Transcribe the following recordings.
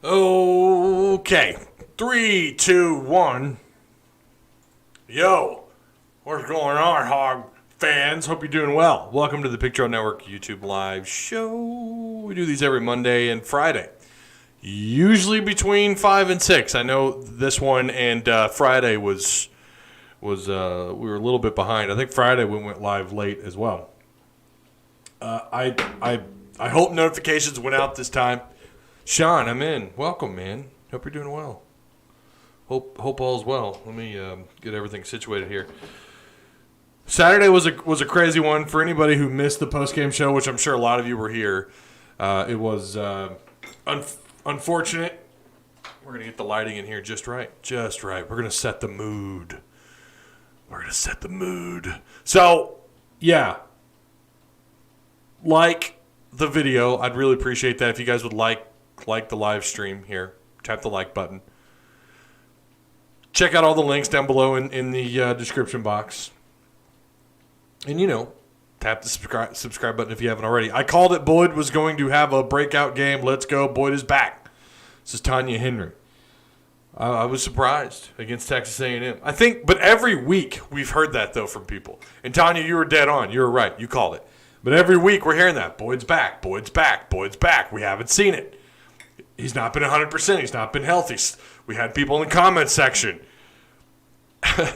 Okay. 3, 2, 1. Yo, what's going on, Hog fans? Hope you're doing well. Welcome to the Picture Network YouTube live show. We do these every Monday and Friday. Usually between 5 and 6. I know this one and Friday was we were a little bit behind. I think Friday we went live late as well. I hope notifications went out this time. Sean, I'm in. Welcome, man. Hope you're doing well. Hope all's well. Let me get everything situated here. Saturday was a crazy one for anybody who missed the post-game show, which I'm sure a lot of you were here. It was unfortunate. We're going to get the lighting in here just right. Just right. We're going to set the mood. So, yeah. Like the video. I'd really appreciate that if you guys would like the live stream here. Tap the like button. Check out all the links down below in the description box. And, tap the subscribe button if you haven't already. I called it Boyd was going to have a breakout game. Let's go. Boyd is back. This is Danyel Hadley. I was surprised against Texas A&M. I think, but every week we've heard that, though, from people. And, Tanya, you were dead on. You were right. You called it. But every week we're hearing that. Boyd's back. Boyd's back. Boyd's back. We haven't seen it. He's not been 100%. He's not been healthy. We had people in the comment section. You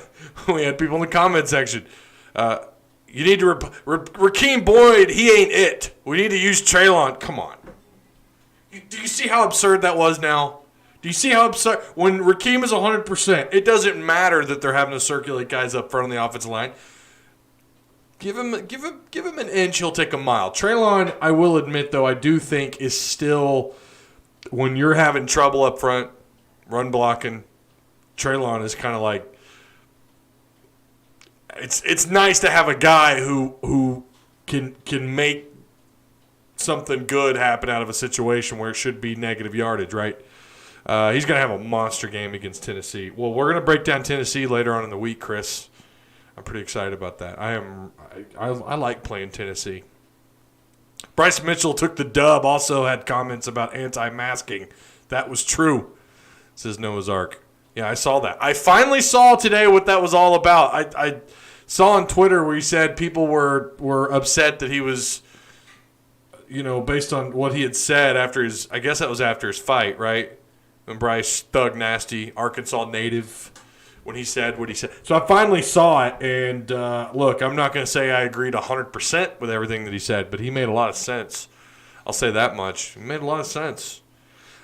need to Rakeem Boyd, he ain't it. We need to use Treylon. Come on. Do you see how absurd that was now? Do you see how absurd? When Rakeem is 100%, it doesn't matter that they're having to circulate guys up front on the offensive line. Give him an inch, he'll take a mile. Treylon, I will admit, though, I do think is still, when you're having trouble up front, run blocking, Treylon is kind of like, it's nice to have a guy who can make something good happen out of a situation where it should be negative yardage, right? He's going to have a monster game against Tennessee. Well, we're going to break down Tennessee later on in the week, Chris. I'm pretty excited about that. I like playing Tennessee. Bryce Mitchell took the dub. Also had comments about anti-masking. That was true, says Noah's Ark. Yeah, I saw that. I finally saw today what that was all about. I saw on Twitter where he said people were upset that he was, based on what he had said after his, I guess that was after his fight, right? When Bryce Thug Nasty, Arkansas native, when he said what he said. So I finally saw it, and look, I'm not going to say I agreed 100% with everything that he said, but he made a lot of sense. I'll say that much. He made a lot of sense.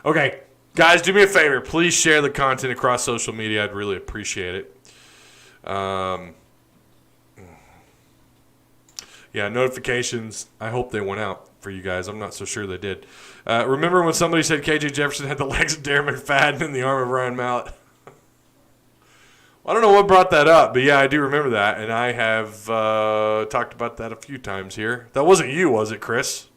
Okay, guys, do me a favor. Please share the content across social media. I'd really appreciate it. Yeah, notifications, I hope they went out for you guys. I'm not so sure they did. Remember when somebody said KJ Jefferson had the legs of Darren McFadden and the arm of Ryan Mallett? I don't know what brought that up, but yeah, I do remember that, and I have talked about that a few times here. That wasn't you, was it, Chris?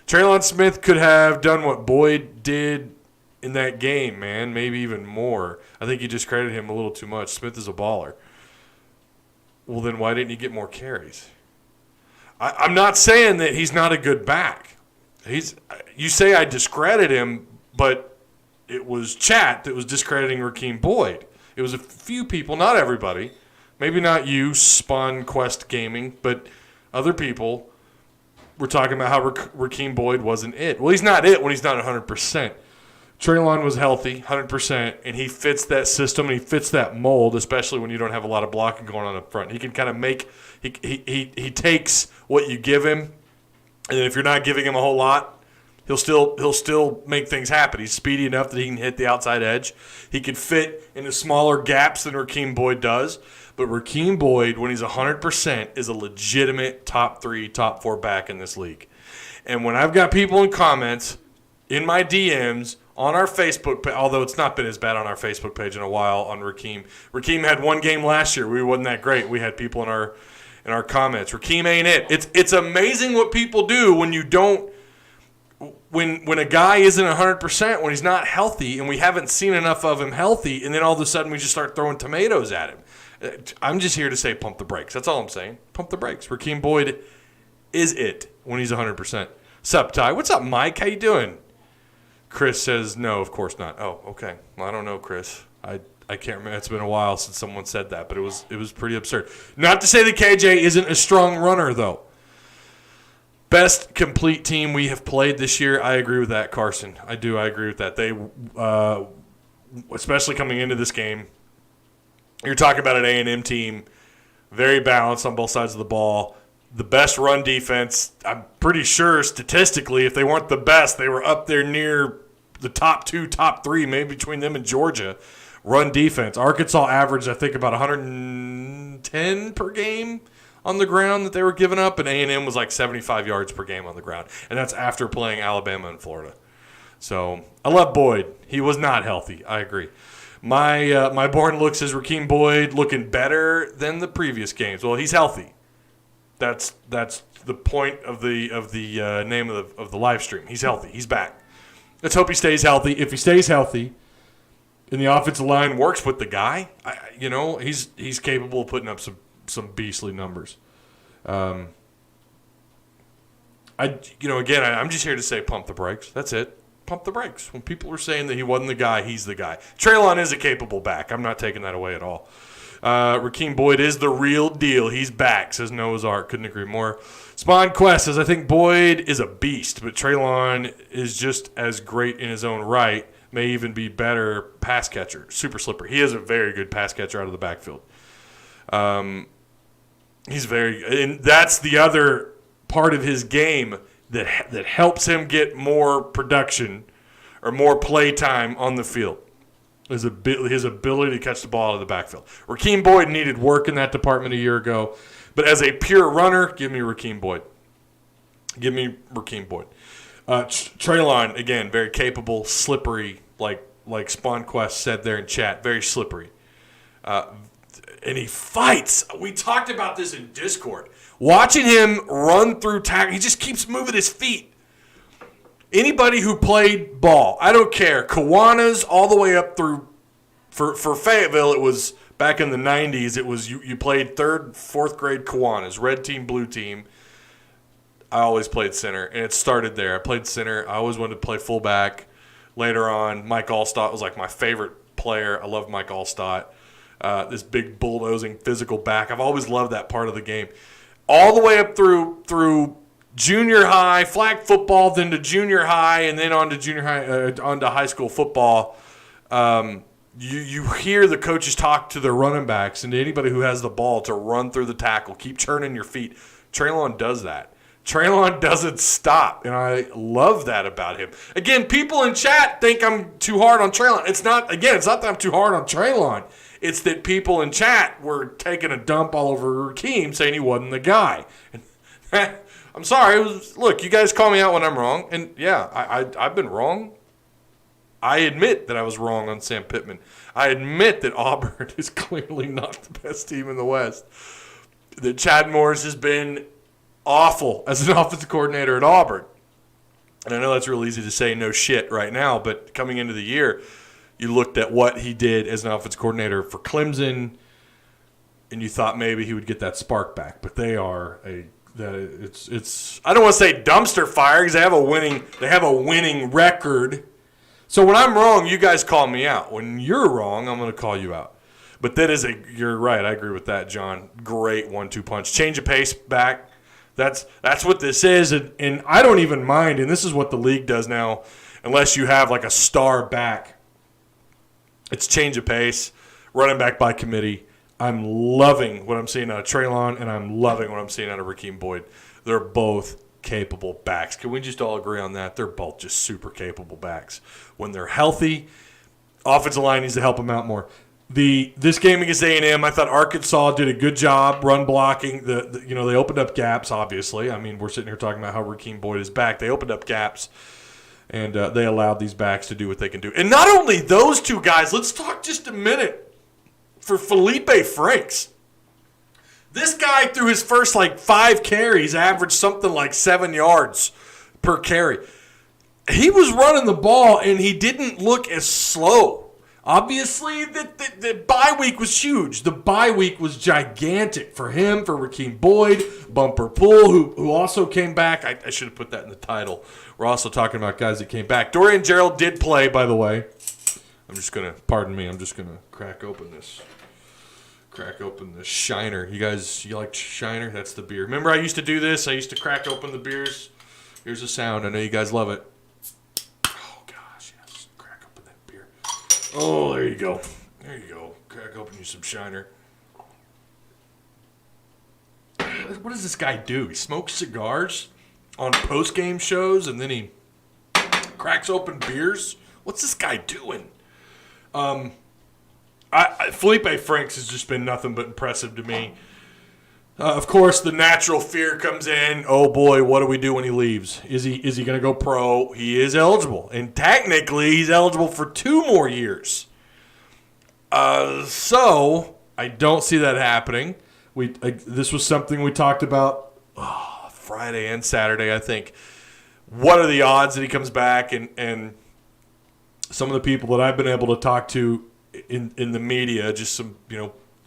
Treylon Smith could have done what Boyd did in that game, man, maybe even more. I think you discredited him a little too much. Smith is a baller. Well, then why didn't he get more carries? I'm not saying that he's not a good back. You say I discredit him, but it was chat that was discrediting Rakeem Boyd. It was a few people, not everybody. Maybe not you, Spawn Quest Gaming, but other people were talking about how Rakeem Boyd wasn't it. Well, he's not it when he's not 100%. Treylon was healthy, 100%, and he fits that system and he fits that mold, especially when you don't have a lot of blocking going on up front. He can kind of make he takes what you give him, and if you're not giving him a whole lot, he'll still make things happen. He's speedy enough that he can hit the outside edge. He can fit into smaller gaps than Rakeem Boyd does. But Rakeem Boyd, when he's 100%, is a legitimate top 3, top 4 back in this league. And when I've got people in comments, in my DMs, on our Facebook page, although it's not been as bad on our Facebook page in a while on Rakeem. Rakeem had one game last year. We wasn't that great. We had people in our comments. Rakeem ain't it. It's amazing what people do when you don't. When a guy isn't 100%, when he's not healthy, and we haven't seen enough of him healthy, and then all of a sudden we just start throwing tomatoes at him. I'm just here to say pump the brakes. That's all I'm saying. Pump the brakes. Rakeem Boyd is it when he's 100%. Sup, Ty? What's up, Mike? How you doing? Chris says, no, of course not. Oh, okay. Well, I don't know, Chris. I can't remember. It's been a while since someone said that, but it was pretty absurd. Not to say that KJ isn't a strong runner, though. Best complete team we have played this year. I agree with that, Carson. I do. I agree with that. They, especially coming into this game, you're talking about an A&M team, very balanced on both sides of the ball. The best run defense, I'm pretty sure statistically, if they weren't the best, they were up there near the top 2, top 3, maybe between them and Georgia. Run defense. Arkansas averaged, I think, about 110 per game on the ground that they were giving up, and A&M was like 75 yards per game on the ground. And that's after playing Alabama and Florida. So I love Boyd. He was not healthy. I agree. My board looks as Rakeem Boyd looking better than the previous games. Well, he's healthy. That's the point of the name of the live stream. He's healthy. He's back. Let's hope he stays healthy. If he stays healthy, and the offensive line works with the guy, he's capable of putting up some beastly numbers. I'm just here to say pump the brakes. That's it. Pump the brakes. When people were saying that he wasn't the guy, he's the guy. Treylon is a capable back. I'm not taking that away at all. Rakeem Boyd is the real deal. He's back, says Noah's Ark. Couldn't agree more. Spawn Quest says, I think Boyd is a beast, but Treylon is just as great in his own right, may even be better pass catcher. Super slippery. He is a very good pass catcher out of the backfield. He's and that's the other part of his game that helps him get more production or more play time on the field. His ability to catch the ball out of the backfield. Rakeem Boyd needed work in that department a year ago, but as a pure runner, give me Rakeem Boyd. Give me Rakeem Boyd. Treylon, again, very capable, slippery, like Spawn Quest said there in chat, very slippery. And he fights. We talked about this in Discord. Watching him run through tackle, he just keeps moving his feet. Anybody who played ball, I don't care, Kiwanis all the way up through, for Fayetteville, it was back in the 90s, it was you played 3rd, 4th grade Kiwanis, red team, blue team. I always played center, and it started there. I played center. I always wanted to play fullback. Later on, Mike Allstott was like my favorite player. I love Mike Allstott. This big bulldozing physical back. I've always loved that part of the game. All the way up through junior high, flag football, then to junior high, and then on to junior high, onto high school football. You hear the coaches talk to their running backs and to anybody who has the ball to run through the tackle, keep churning your feet. Treylon does that. Treylon doesn't stop, and I love that about him. Again, people in chat think I'm too hard on Treylon. It's not that I'm too hard on Treylon. It's that people in chat were taking a dump all over Rakeem, saying he wasn't the guy. I'm sorry. Look, you guys call me out when I'm wrong, and yeah, I've been wrong. I admit that I was wrong on Sam Pittman. I admit that Auburn is clearly not the best team in the West. That Chad Morris has been awful as an offensive coordinator at Auburn. And I know that's real easy to say no shit right now, but coming into the year, you looked at what he did as an offensive coordinator for Clemson, and you thought maybe he would get that spark back. But they are it's I don't want to say dumpster fire because they have a winning record. So when I'm wrong, you guys call me out. When you're wrong, I'm going to call you out. But you're right. I agree with that, John. Great 1-2 punch. Change of pace back. That's what this is, and I don't even mind, and this is what the league does now, unless you have like a star back. It's change of pace, running back by committee. I'm loving what I'm seeing out of Treylon, and I'm loving what I'm seeing out of Rakeem Boyd. They're both capable backs. Can we just all agree on that? They're both just super capable backs. When they're healthy, offensive line needs to help them out more. This game against A&M, I thought Arkansas did a good job run blocking. They opened up gaps, obviously. I mean, we're sitting here talking about how Rakeem Boyd is back. They opened up gaps, and they allowed these backs to do what they can do. And not only those two guys, let's talk just a minute for Felipe Franks. This guy, through his first 5 carries, averaged something like 7 yards per carry. He was running the ball, and he didn't look as slow. Obviously, the bye week was huge. The bye week was gigantic for him, for Rakeem Boyd, Bumper Pool, who also came back. I should have put that in the title. We're also talking about guys that came back. Dorian Gerald did play, by the way. I'm just going to crack open this Shiner. You like Shiner? That's the beer. Remember I used to do this? I used to crack open the beers. Here's the sound. I know you guys love it. Oh, there you go. Crack open you some Shiner. What does this guy do? He smokes cigars on post-game shows, and then he cracks open beers? What's this guy doing? Felipe Franks has just been nothing but impressive to me. Of course, the natural fear comes in. Oh, boy, what do we do when he leaves? Is he going to go pro? He is eligible. And technically, he's eligible for 2 more years. So, I don't see that happening. This was something we talked about Friday and Saturday, I think. What are the odds that he comes back? And some of the people that I've been able to talk to in the media, just some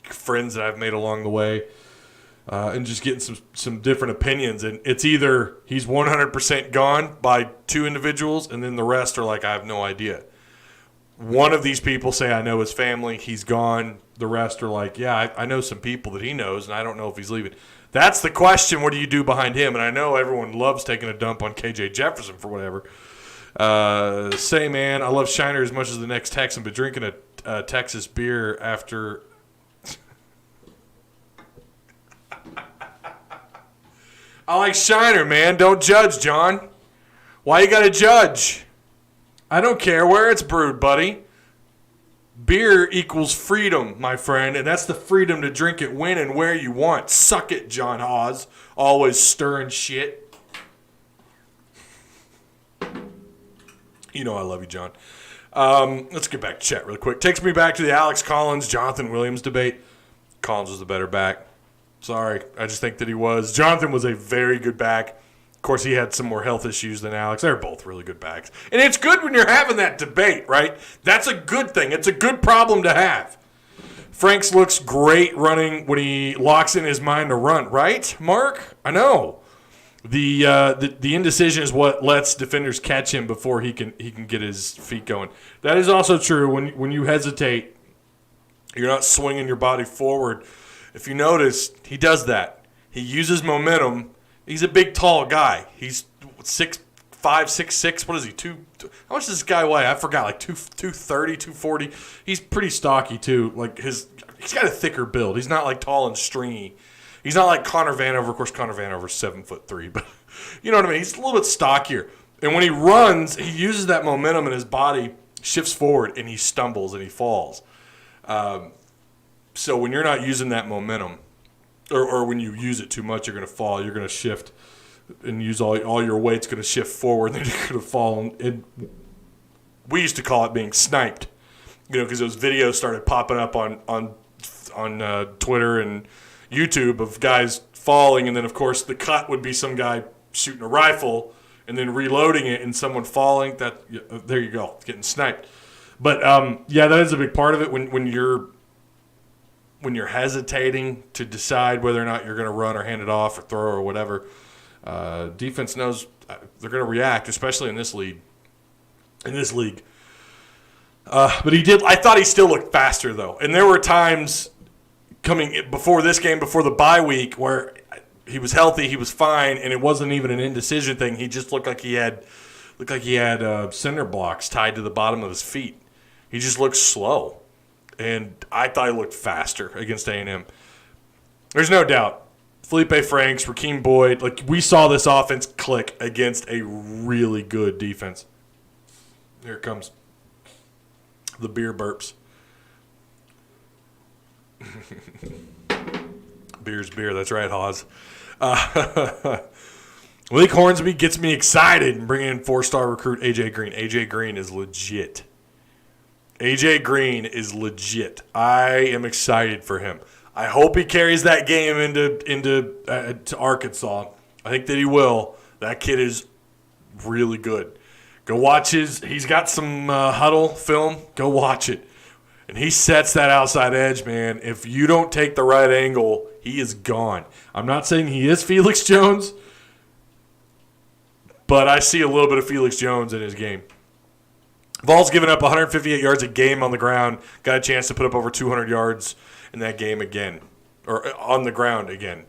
friends that I've made along the way, and just getting some different opinions. And it's either he's 100% gone by 2 individuals, and then the rest are like, I have no idea. One of these people say, I know his family, he's gone. The rest are like, yeah, I know some people that he knows, and I don't know if he's leaving. That's the question. What do you do behind him? And I know everyone loves taking a dump on KJ Jefferson for whatever. Say, man, I love Shiner as much as the next Texan, but drinking a Texas beer after – I like Shiner, man. Don't judge, John. Why you got to judge? I don't care where it's brewed, buddy. Beer equals freedom, my friend, and that's the freedom to drink it when and where you want. Suck it, John Hawes. Always stirring shit. You know I love you, John. Let's get back to chat really quick. Takes me back to the Alex Collins, Jonathan Williams debate. Collins was the better back. Sorry, I just think that he was. Jonathan was a very good back. Of course, he had some more health issues than Alex. They're both really good backs. And it's good when you're having that debate, right? That's a good thing. It's a good problem to have. Franks looks great running when he locks in his mind to run, right, Mark? I know. The indecision is what lets defenders catch him before he can get his feet going. That is also true. When you hesitate, you're not swinging your body forward. If you notice, he does that. He uses momentum. He's a big, tall guy. He's 6'5", 6'6". What is he? How much does this guy weigh? I forgot. Like 230, 240. He's pretty stocky too. Like he's got a thicker build. He's not like tall and stringy. He's not like Connor Vanover. Of course, Connor Vanover's 7'3", but you know what I mean. He's a little bit stockier. And when he runs, he uses that momentum, and his body shifts forward, and he stumbles and he falls. So when you're not using that momentum, or when you use it too much, you're going to fall. You're going to shift and use all your weight's going to shift forward, and then you're going to fall. And we used to call it being sniped, because those videos started popping up on Twitter and YouTube of guys falling, and then of course the cut would be some guy shooting a rifle and then reloading it, and someone falling. There you go, getting sniped. But that is a big part of it when you're hesitating to decide whether or not you're going to run or hand it off or throw or whatever. Defense knows they're going to react, especially in this league. But he did. I thought he still looked faster though, and there were times coming before this game, before the bye week, where he was healthy, he was fine, and it wasn't even an indecision thing. He just looked like he had cinder blocks tied to the bottom of his feet. He just looked slow. And I thought he looked faster against A&M. There's no doubt. Felipe Franks, Rakeem Boyd, we saw this offense click against a really good defense. Here it comes. The beer burps. Beer's beer. That's right, Hawes. Malik Hornsby gets me excited and bringing in 4-star recruit A.J. Green. A.J. Green is legit. A.J. Green is legit. I am excited for him. I hope he carries that game to Arkansas. I think that he will. That kid is really good. Go watch he's got some Huddle film. Go watch it. And he sets that outside edge, man. If you don't take the right angle, he is gone. I'm not saying he is Felix Jones, but I see a little bit of Felix Jones in his game. Vols given up 158 yards a game on the ground. Got a chance to put up over 200 yards in that game again, or on the ground again.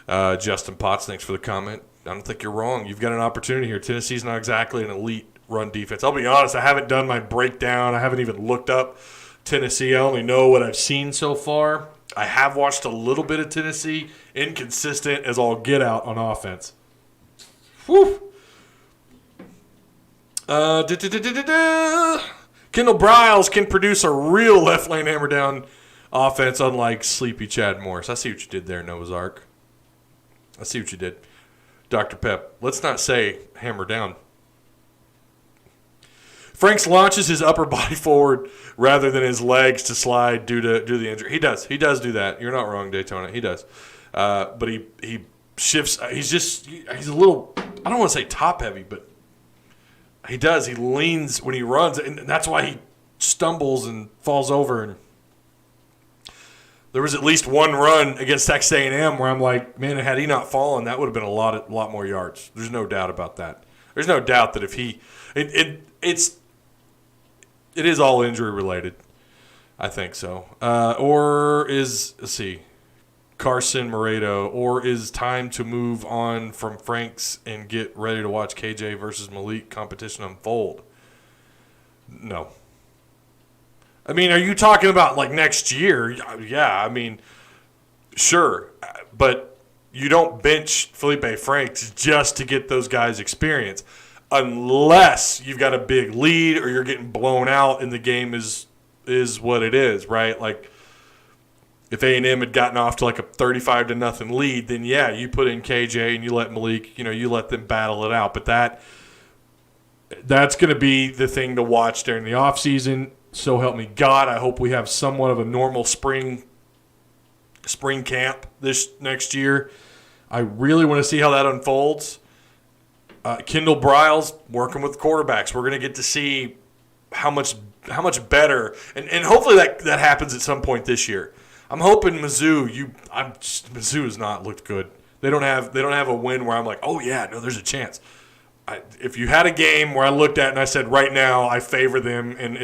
Justin Potts, thanks for the comment. I don't think you're wrong. You've got an opportunity here. Tennessee's not exactly an elite run defense. I'll be honest, I haven't done my breakdown. I haven't even looked up Tennessee. I only know what I've seen so far. I have watched a little bit of Tennessee. Inconsistent as all get out on offense. Whew. Kendall Briles can produce a real left lane hammer down offense, unlike sleepy Chad Morris. I see what you did there, Noah's Ark. I see what you did. Dr. Pep, let's not say hammer down. Franks launches his upper body forward rather than his legs to slide due to the injury. He does do that. You're not wrong, Daytona. He does. But he shifts. He's a little, I don't want to say top heavy, but he does. He leans when he runs, and that's why he stumbles and falls over. And there was at least one run against Texas A&M where I'm like, man, had he not fallen, that would have been a lot more yards. There's no doubt about that. There's no doubt that if he it is all injury related. I think so. Or is, let's see, Carson Moreto, or is time to move on from Franks and get ready to watch KJ versus Malik competition unfold? No. I mean, are you talking about like next year? Yeah, I mean, sure. But you don't bench Felipe Franks just to get those guys experience unless you've got a big lead or you're getting blown out and the game is what it is, right? Like if A&M had gotten off to like a 35-0 lead, then yeah, you put in KJ and you let Malik, you let them battle it out. But that's going to be the thing to watch during the offseason. So help me God, I hope we have somewhat of a normal spring camp this next year. I really want to see how that unfolds. Kendall Briles working with quarterbacks. We're going to get to see how much better, and hopefully that happens at some point this year. I'm hoping Mizzou has not looked good. They don't have a win where I'm like, oh yeah, no, there's a chance. If you had a game where I looked at and I said right now I favor them, and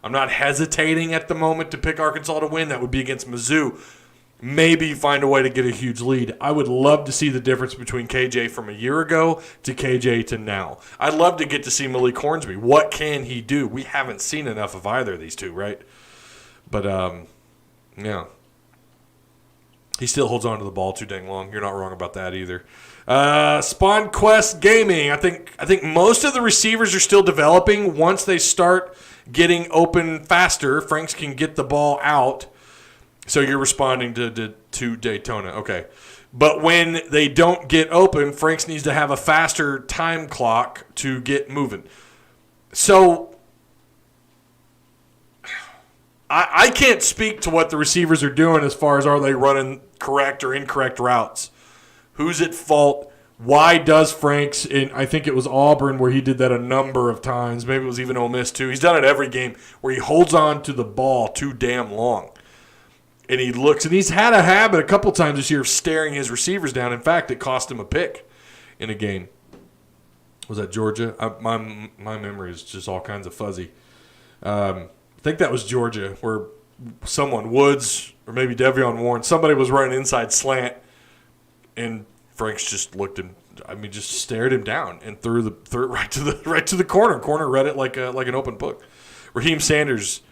I'm not hesitating at the moment to pick Arkansas to win, that would be against Mizzou. Maybe find a way to get a huge lead. I would love to see the difference between KJ from a year ago to KJ to now. I'd love to get to see Malik Hornsby. What can he do? We haven't seen enough of either of these two, right? But, yeah. He still holds on to the ball too dang long. You're not wrong about that either. Spawn Quest Gaming. I think most of the receivers are still developing. Once they start getting open faster, Franks can get the ball out. So you're responding to Daytona. Okay. But when they don't get open, Franks needs to have a faster time clock to get moving. So I can't speak to what the receivers are doing as far as are they running correct or incorrect routes. Who's at fault? Why does Franks, and I think it was Auburn where he did that a number of times. Maybe it was even Ole Miss too. He's done it every game where he holds on to the ball too damn long. And he looks, and he's had a habit a couple times this year of staring his receivers down. In fact, it cost him a pick in a game. Was that Georgia? My memory is just all kinds of fuzzy. I think that was Georgia, where someone, Woods or maybe Devion Warren, somebody was running inside slant, and Franks just looked him. I mean, just stared him down and threw it right to the corner. Corner read it like an open book. Raheem Sanders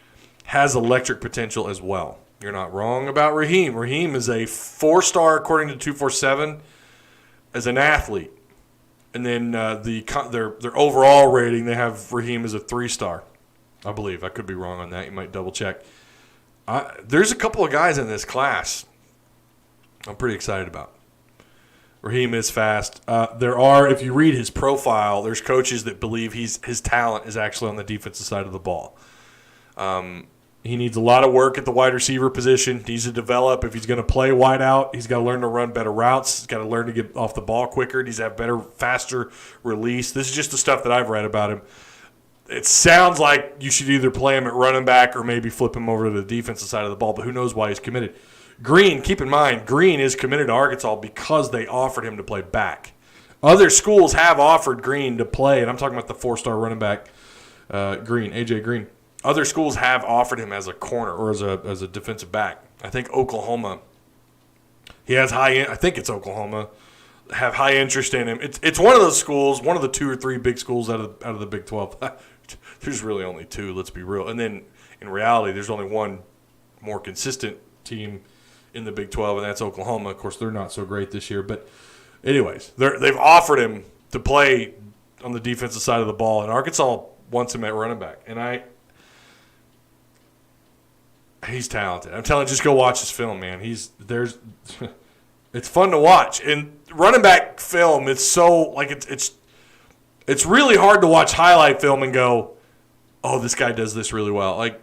has electric potential as well. You're not wrong about Raheem. Raheem is a 4-star according to 247 as an athlete. And then their overall rating, they have Raheem as a 3-star, I believe. I could be wrong on that. You might double check. There's a couple of guys in this class I'm pretty excited about. Raheem is fast. There are, if you read his profile, there's coaches that believe his talent is actually on the defensive side of the ball. He needs a lot of work at the wide receiver position. He needs to develop. If he's going to play wide out, he's got to learn to run better routes. He's got to learn to get off the ball quicker. He needs to have better, faster release. This is just the stuff that I've read about him. it sounds like you should either play him at running back or maybe flip him over to the defensive side of the ball, but who knows why he's committed. Green, keep in mind, Green is committed to Arkansas because they offered him to play back. Other schools have offered Green to play, and I'm talking about the 4-star running back, Green, A.J. Green. Other schools have offered him as a corner or as a defensive back. I think Oklahoma, he has I think it's Oklahoma, have high interest in him. It's one of those schools, one of the 2 or 3 big schools out of the Big 12. There's really only 2, let's be real. And then in reality, there's only one more consistent team in the Big 12, and that's Oklahoma. Of course, they're not so great this year. But anyways, they've offered him to play on the defensive side of the ball, and Arkansas wants him at running back. And he's talented. I'm telling you, just go watch his film, man. It's fun to watch. And running back film, it's so like it's really hard to watch highlight film and go, oh, this guy does this really well. Like,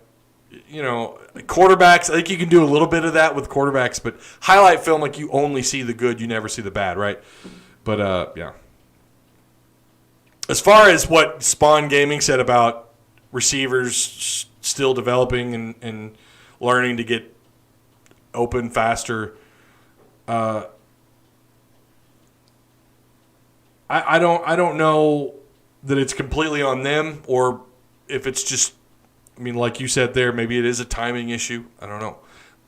you know, quarterbacks, I think you can do a little bit of that with quarterbacks, but highlight film, like, you only see the good, you never see the bad, right? But, yeah. As far as what Spawn Gaming said about receivers still developing and learning to get open faster, I don't know that it's completely on them or if it's just, I mean, like you said there, maybe it is a timing issue. I don't know.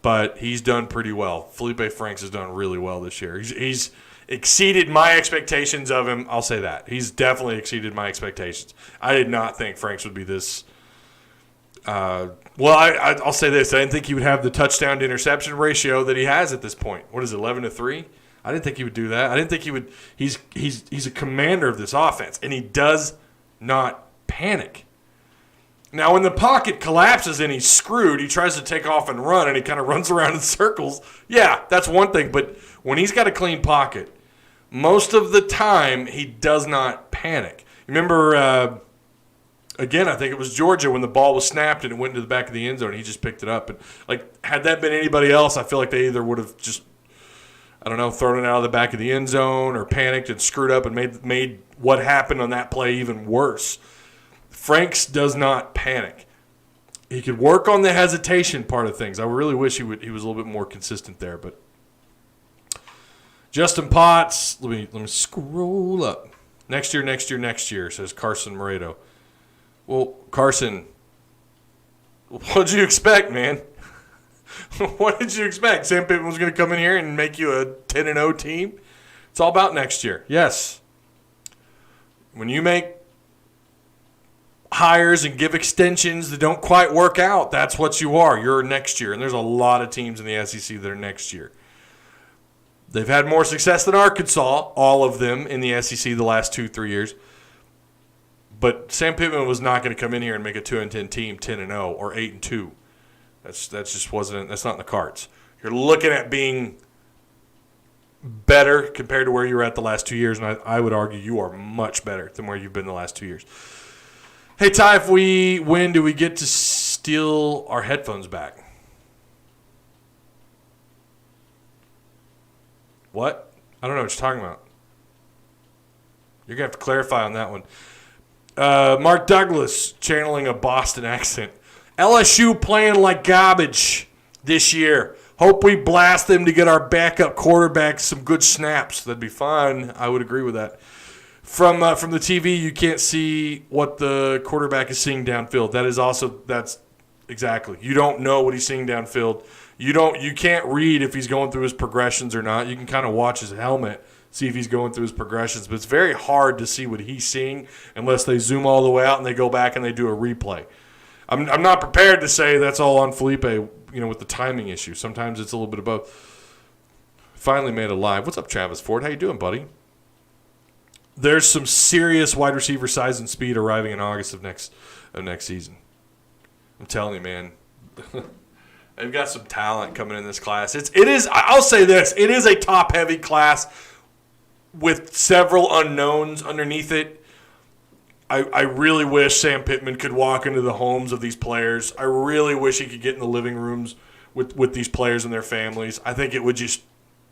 But he's done pretty well. Felipe Franks has done really well this year. He's exceeded my expectations of him. I'll say that. He's definitely exceeded my expectations. I did not think Franks would be this. I'll say this. I didn't think he would have the touchdown to interception ratio that he has at this point. What is it, 11-3? I didn't think he would do that. I didn't think he would. He's a commander of this offense, and he does not panic. Now, when the pocket collapses and he's screwed, he tries to take off and run, and he kind of runs around in circles. Yeah, that's one thing. But when he's got a clean pocket, most of the time he does not panic. Remember, again, I think it was Georgia when the ball was snapped and it went into the back of the end zone, and he just picked it up. And like, had that been anybody else, I feel like they either would have just, I don't know, thrown it out of the back of the end zone or panicked and screwed up and made what happened on that play even worse. Franks does not panic. He could work on the hesitation part of things. I really wish he was a little bit more consistent there. But Justin Potts, let me scroll up. Next year, says Carson Moreto. Well, Carson, what did you expect, man? What did you expect? Sam Pittman was going to come in here and make you a 10-0 team? It's all about next year. Yes. When you make hires and give extensions that don't quite work out, that's what you are. You're next year. And there's a lot of teams in the SEC that are next year. They've had more success than Arkansas, all of them, in the SEC the last 2-3 years. But Sam Pittman was not going to come in here and make a 2-10 team 10-0 or 8-2. That's not in the cards. You're looking at being better compared to where you were at the last 2 years, and I would argue you are much better than where you've been the last 2 years. Hey, Ty, if we win, do we get to steal our headphones back? What? I don't know what you're talking about. You're going to have to clarify on that one. Mark Douglas channeling a Boston accent. LSU playing like garbage this year. Hope we blast them to get our backup quarterback some good snaps. That'd be fine. I would agree with that. From the TV, you can't see what the quarterback is seeing downfield. That's exactly. You don't know what he's seeing downfield. You can't read if he's going through his progressions or not. You can kind of watch his helmet, see if he's going through his progressions, but it's very hard to see what he's seeing unless they zoom all the way out and they go back and they do a replay. I'm not prepared to say that's all on Felipe, with the timing issue. Sometimes it's a little bit of both. Finally made it live. What's up, Travis Ford? How you doing, buddy? There's some serious wide receiver size and speed arriving in August of next season. I'm telling you, man. They've got some talent coming in this class. It is. I'll say this. It is a top-heavy class with several unknowns underneath it. I really wish Sam Pittman could walk into the homes of these players. I really wish he could get in the living rooms with these players and their families. I think it would just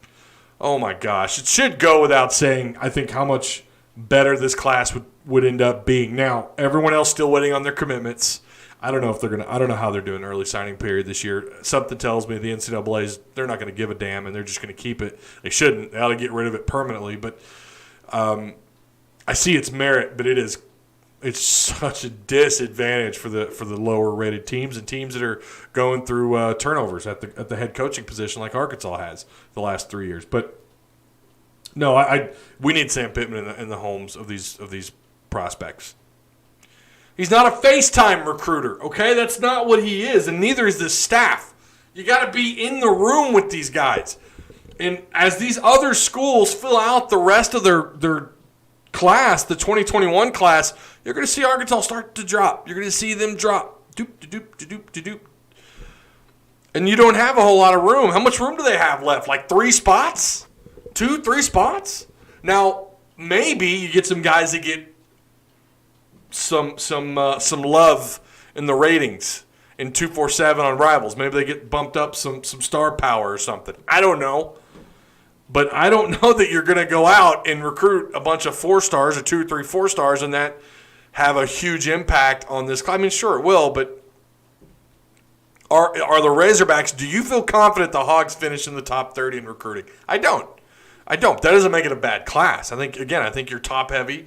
– oh, my gosh. It should go without saying, I think, how much better this class would end up being. Now, everyone else still waiting on their commitments. I don't know if they're gonna. I don't know how they're doing early signing period this year. Something tells me the NCAA's they're not going to give a damn and they're just going to keep it. They shouldn't. They ought to get rid of it permanently. But I see its merit, but it's such a disadvantage for the lower rated teams and teams that are going through turnovers at the head coaching position like Arkansas has the last 3 years. But no, we need Sam Pittman in the homes of these prospects. He's not a FaceTime recruiter, okay? That's not what he is, and neither is the staff. You got to be in the room with these guys. And as these other schools fill out the rest of their class, the 2021 class, you're going to see Arkansas start to drop. You're going to see them drop. Doop, doop, doop, doop, doop. And you don't have a whole lot of room. How much room do they have left? Like 3 spots? 2, 3 spots? Now, maybe you get some guys that get some love in the ratings in 247 on Rivals. Maybe they get bumped up some star power or something. I don't know. But I don't know that you're going to go out and recruit a bunch of 4 stars or 2 or 3 4 stars and that have a huge impact on this. I mean, sure it will, but are the Razorbacks, do you feel confident the Hogs finish in the top 30 in recruiting? I don't. That doesn't make it a bad class. I think you're top heavy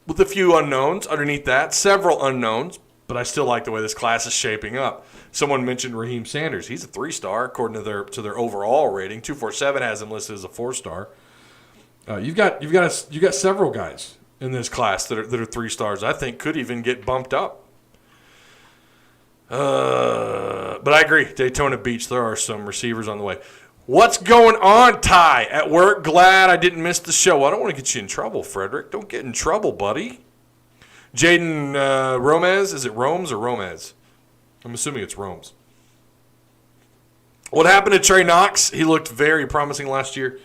with a few unknowns underneath that, several unknowns, but I still like the way this class is shaping up. Someone mentioned Raheem Sanders. He's a 3-star according to their overall rating. 247 has him listed as a 4-star. You've got several guys in this class that are 3 stars. I think could even get bumped up. But I agree. Daytona Beach, there are some receivers on the way. What's going on, Ty? At work, glad I didn't miss the show. I don't want to get you in trouble, Frederick. Don't get in trouble, buddy. Jaden Romez, is it Romes or Romez? I'm assuming it's Romes. What happened to Trey Knox? He looked very promising last year.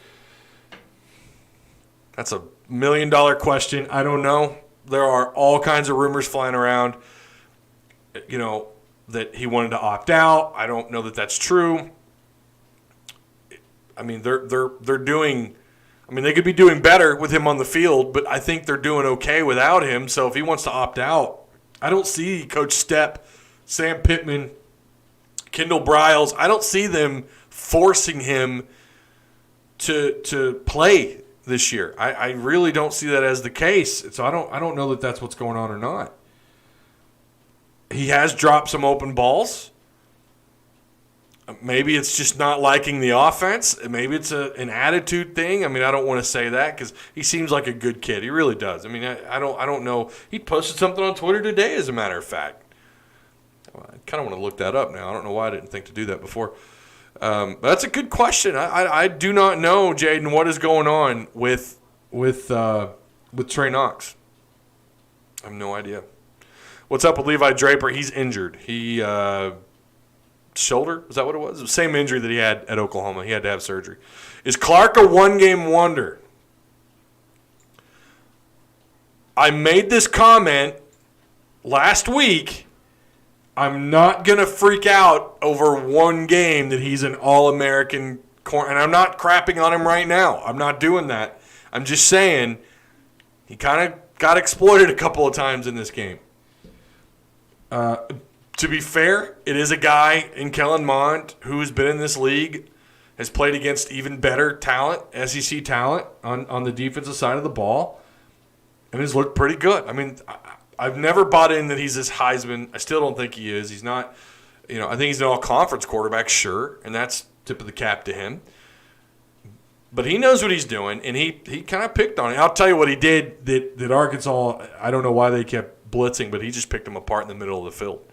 That's $1 million question. I don't know. There are all kinds of rumors flying around, that he wanted to opt out. I don't know that that's true. I mean, they're doing. I mean, they could be doing better with him on the field, but I think they're doing okay without him. So if he wants to opt out, I don't see Coach Stepp, Sam Pittman, Kendall Briles. I don't see them forcing him to play this year. I really don't see that as the case. So I don't know that that's what's going on or not. He has dropped some open balls. Maybe it's just not liking the offense. Maybe it's an attitude thing. I mean, I don't want to say that because he seems like a good kid. He really does. I mean, I don't know. He posted something on Twitter today, as a matter of fact. I kind of want to look that up now. I don't know why I didn't think to do that before. But that's a good question. I do not know, Jaden, what is going on with Trey Knox. I have no idea. What's up with Levi Draper? He's injured. He shoulder? Is that what it was? It was the same injury that he had at Oklahoma. He had to have surgery. Is Clark a one-game wonder? I made this comment last week. I'm not going to freak out over one game that he's an All-American corner. And I'm not crapping on him right now. I'm not doing that. I'm just saying he kind of got exploited a couple of times in this game. To be fair, it is a guy in Kellen Mond who has been in this league, has played against even better talent, SEC talent, on the defensive side of the ball, and has looked pretty good. I mean, I've never bought in that he's this Heisman. I still don't think he is. He's not, I think he's an all-conference quarterback, sure, and that's tip of the cap to him. But he knows what he's doing, and he kind of picked on it. I'll tell you what he did that Arkansas, I don't know why they kept blitzing, but he just picked them apart in the middle of the field.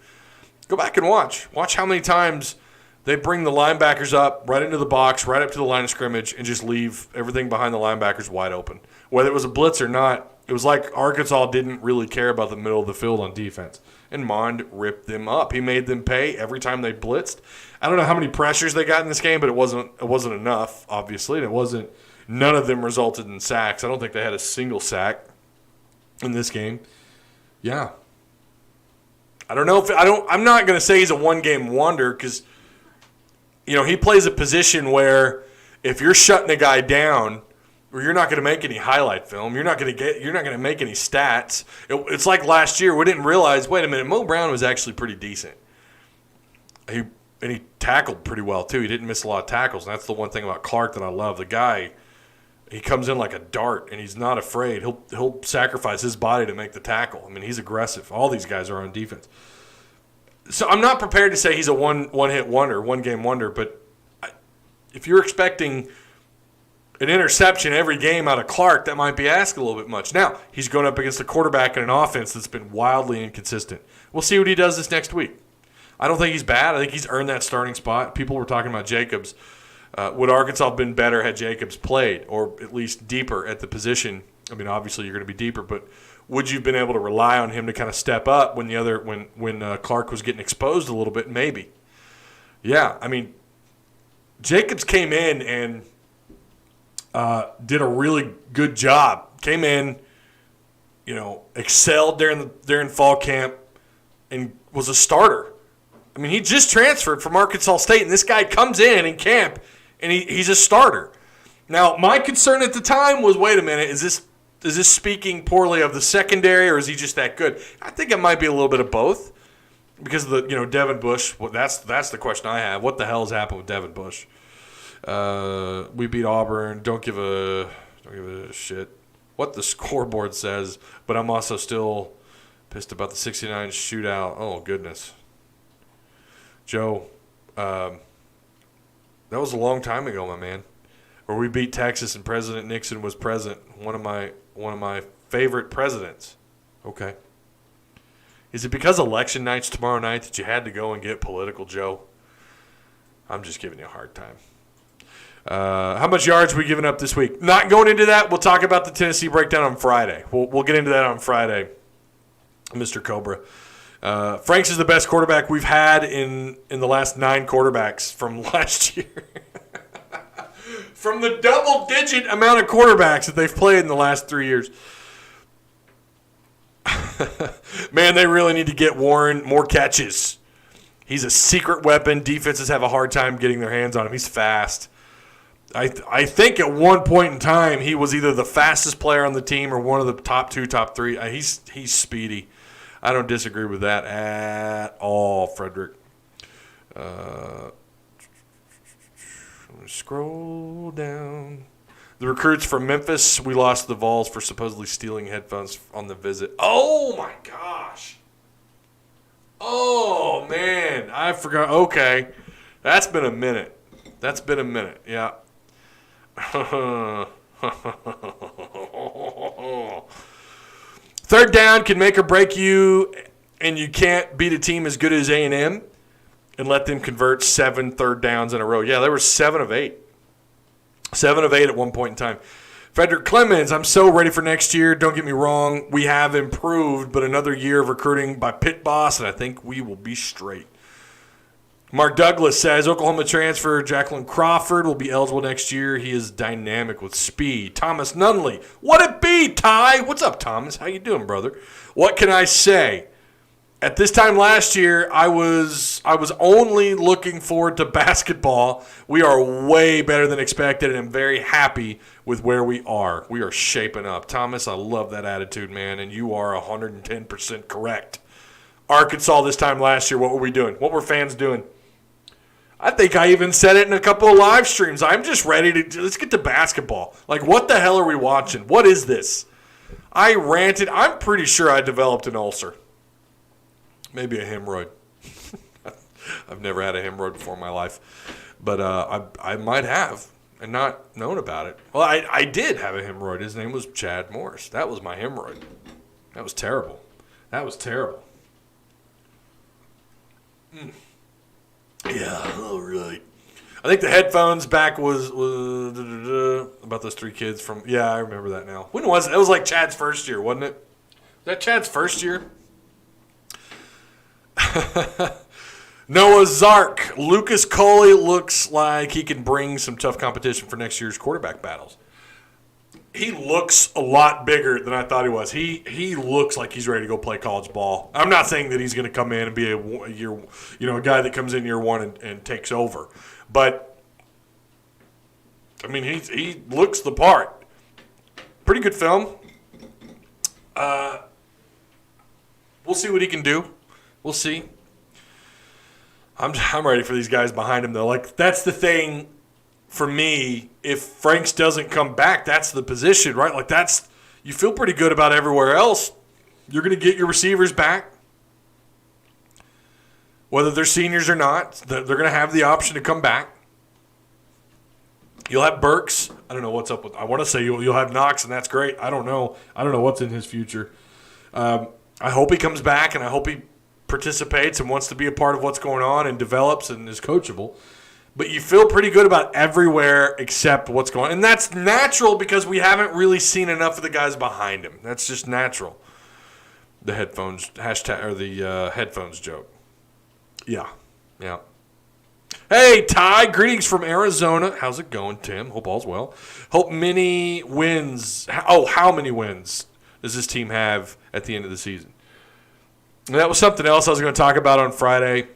Go back and watch. Watch how many times they bring the linebackers up right into the box, right up to the line of scrimmage, and just leave everything behind the linebackers wide open. Whether it was a blitz or not, it was like Arkansas didn't really care about the middle of the field on defense. And Mond ripped them up. He made them pay every time they blitzed. I don't know how many pressures they got in this game, but it wasn't enough, obviously. And none of them resulted in sacks. I don't think they had a single sack in this game. Yeah. I'm not going to say he's a one-game wonder because, he plays a position where if you're shutting a guy down or you're not going to make any highlight film. You're not going to make any stats. It's like last year. We didn't realize, wait a minute, Mo Brown was actually pretty decent. He tackled pretty well, too. He didn't miss a lot of tackles, and that's the one thing about Clark that I love. The guy, he comes in like a dart, and he's not afraid. He'll sacrifice his body to make the tackle. I mean, he's aggressive. All these guys are on defense. So I'm not prepared to say he's a one-hit wonder, one-game wonder, but if you're expecting an interception every game out of Clark, that might be asking a little bit much. Now, he's going up against a quarterback in an offense that's been wildly inconsistent. We'll see what he does this next week. I don't think he's bad. I think he's earned that starting spot. People were talking about Jacobs. Would Arkansas have been better had Jacobs played, or at least deeper at the position? I mean, obviously you're going to be deeper, but would you have been able to rely on him to kind of step up when Clark was getting exposed a little bit? Maybe. Yeah, I mean, Jacobs came in and did a really good job. Came in, excelled during fall camp, and was a starter. I mean, he just transferred from Arkansas State, and this guy comes in camp, and he's a starter. Now, my concern at the time was, wait a minute, is this speaking poorly of the secondary, or is he just that good? I think it might be a little bit of both, because of the Devin Bush. Well, that's the question I have. What the hell has happened with Devin Bush? We beat Auburn. Don't give a shit what the scoreboard says, but I'm also still pissed about the 69 shootout. Oh, goodness. Joe, that was a long time ago, my man, where we beat Texas and President Nixon was present. One of my favorite presidents. Okay. Is it because election night's tomorrow night that you had to go and get political, Joe? I'm just giving you a hard time. How much yards are we giving up this week? Not going into that. We'll talk about the Tennessee breakdown on Friday. We'll get into that on Friday, Mr. Cobra. Franks is the best quarterback we've had in the last 9 quarterbacks from last year. From the double-digit amount of quarterbacks that they've played in the last 3 years. Man, they really need to get Warren more catches. He's a secret weapon. Defenses have a hard time getting their hands on him. He's fast. I think at one point in time he was either the fastest player on the team or one of the top 2, top 3. He's speedy. I don't disagree with that at all, Frederick. Scroll down. The recruits from Memphis, we lost the Vols for supposedly stealing headphones on the visit. Oh, my gosh. Oh, man. I forgot. Okay. That's been a minute. Yeah. Third down can make or break you, and you can't beat a team as good as A&M and let them convert 7 third downs in a row. Yeah, there were 7 of 8. 7 of 8 at one point in time. Frederick Clemens, I'm so ready for next year. Don't get me wrong. We have improved, but another year of recruiting by Pit Boss, and I think we will be straight. Mark Douglas says Oklahoma transfer Jacqueline Crawford will be eligible next year. He is dynamic with speed. Thomas Nunley, what it be, Ty? What's up, Thomas? How you doing, brother? What can I say? At this time last year, I was only looking forward to basketball. We are way better than expected, and I'm very happy with where we are. We are shaping up. Thomas, I love that attitude, man, and you are 110% correct. Arkansas this time last year, what were we doing? What were fans doing? I think I even said it in a couple of live streams. I'm just ready to – let's get to basketball. Like, what the hell are we watching? What is this? I ranted. I'm pretty sure I developed an ulcer. Maybe a hemorrhoid. I've never had a hemorrhoid before in my life. But I might have and not known about it. Well, I did have a hemorrhoid. His name was Chad Morris. That was my hemorrhoid. That was terrible. Yeah, all right. I think the headphones back was about those 3 kids from – yeah, I remember that now. When was it? It was like Chad's first year, wasn't it? Was that Chad's first year? Noah Zark. Lucas Coley looks like he can bring some tough competition for next year's quarterback battles. He looks a lot bigger than I thought he was. He looks like he's ready to go play college ball. I'm not saying that he's going to come in and be a guy that comes in year 1 and takes over. But, I mean, he looks the part. good film. We'll see what he can do. We'll see. I'm ready for these guys behind him, though. Like, that's the thing for me. If Franks doesn't come back, that's the position, right? Like, that's – you feel pretty good about everywhere else. You're going to get your receivers back. Whether they're seniors or not, they're going to have the option to come back. You'll have Burks. I don't know what's up with – I want to say you'll have Knox, and that's great. I don't know. I don't know what's in his future. I hope he comes back, and I hope he participates and wants to be a part of what's going on and develops and is coachable. But you feel pretty good about everywhere except what's going on. And that's natural because we haven't really seen enough of the guys behind him. That's just natural. The headphones hashtag or the headphones joke. Yeah. Hey, Ty, greetings from Arizona. How's it going, Tim? Hope all's well. Hope many wins. How many wins does this team have at the end of the season? And that was something else I was going to talk about on Friday.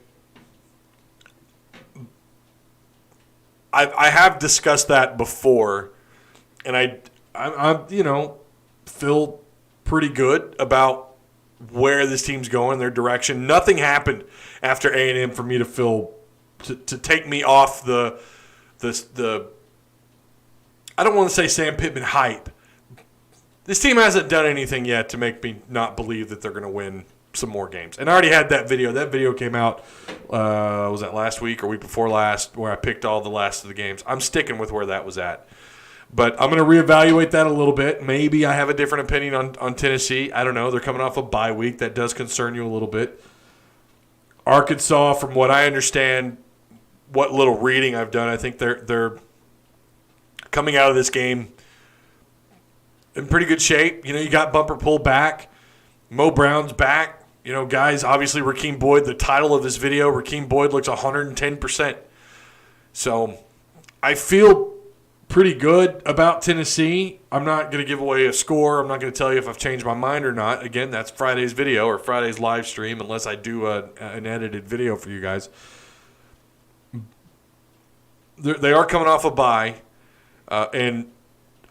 I have discussed that before, and I feel pretty good about where this team's going, their direction. Nothing happened after A&M for me to feel to take me off the I don't want to say Sam Pittman hype. This team hasn't done anything yet to make me not believe that they're going to win some more games. And I already had that video. That video came out, was that last week or week before last, where I picked all the last of the games. I'm sticking with where that was at. But I'm going to reevaluate that a little bit. Maybe I have a different opinion on Tennessee. I don't know. They're coming off a bye week. That does concern you a little bit. Arkansas, from what I understand, what little reading I've done, I think they're coming out of this game in pretty good shape. You know, you got Bumper pulled back. Mo Brown's back. You know, guys, obviously Rakeem Boyd, the title of this video, Rakeem Boyd looks 110%. So I feel pretty good about Tennessee. I'm not going to give away a score. I'm not going to tell you if I've changed my mind or not. Again, that's Friday's video or Friday's live stream, unless I do an edited video for you guys. They are coming off a bye, and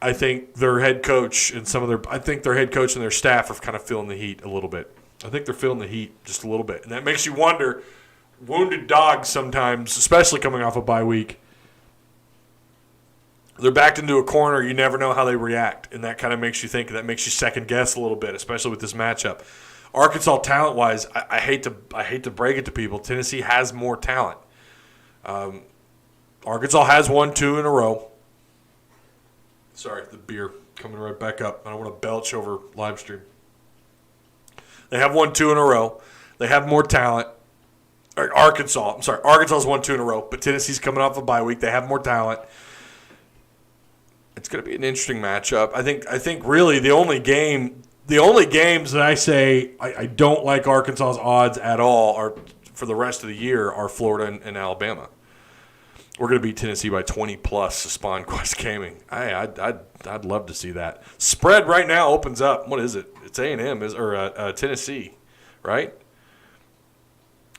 I think their head coach and their head coach and their staff are kind of feeling the heat a little bit. I think they're feeling the heat just a little bit, and that makes you wonder. Wounded dogs sometimes, especially coming off a bye week, they're backed into a corner. You never know how they react, and that kind of makes you think. That makes you second guess a little bit, especially with this matchup. Arkansas, talent-wise, I hate to break it to people. Tennessee has more talent. Arkansas has won 2 in a row. Sorry, the beer coming right back up. I don't want to belch over live stream. They have won 2 in a row. They have more talent. Arkansas's won 2 in a row, but Tennessee's coming off a bye week. They have more talent. It's going to be an interesting matchup. I think really the only games that I say I don't like Arkansas's odds at all are for the rest of the year are Florida and Alabama. We're going to beat Tennessee by 20-plus, Spawn Quest Gaming. I'd love to see that. Spread right now opens up. What is it? It's A&M or Tennessee, right?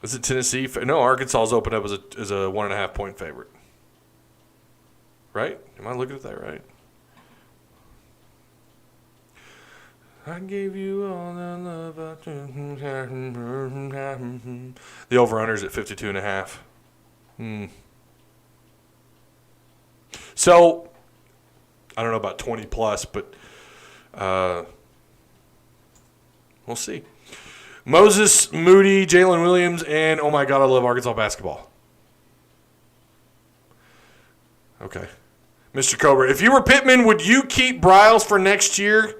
Is it Tennessee? No, Arkansas's opened up as a 1.5-point favorite. Right? Am I looking at that right? I gave you all the love. The over-under's at 52.5. So, I don't know about 20-plus, but we'll see. Moses, Moody, Jalen Williams, and, oh, my God, I love Arkansas basketball. Okay. Mr. Cobra, if you were Pittman, would you keep Bryles for next year?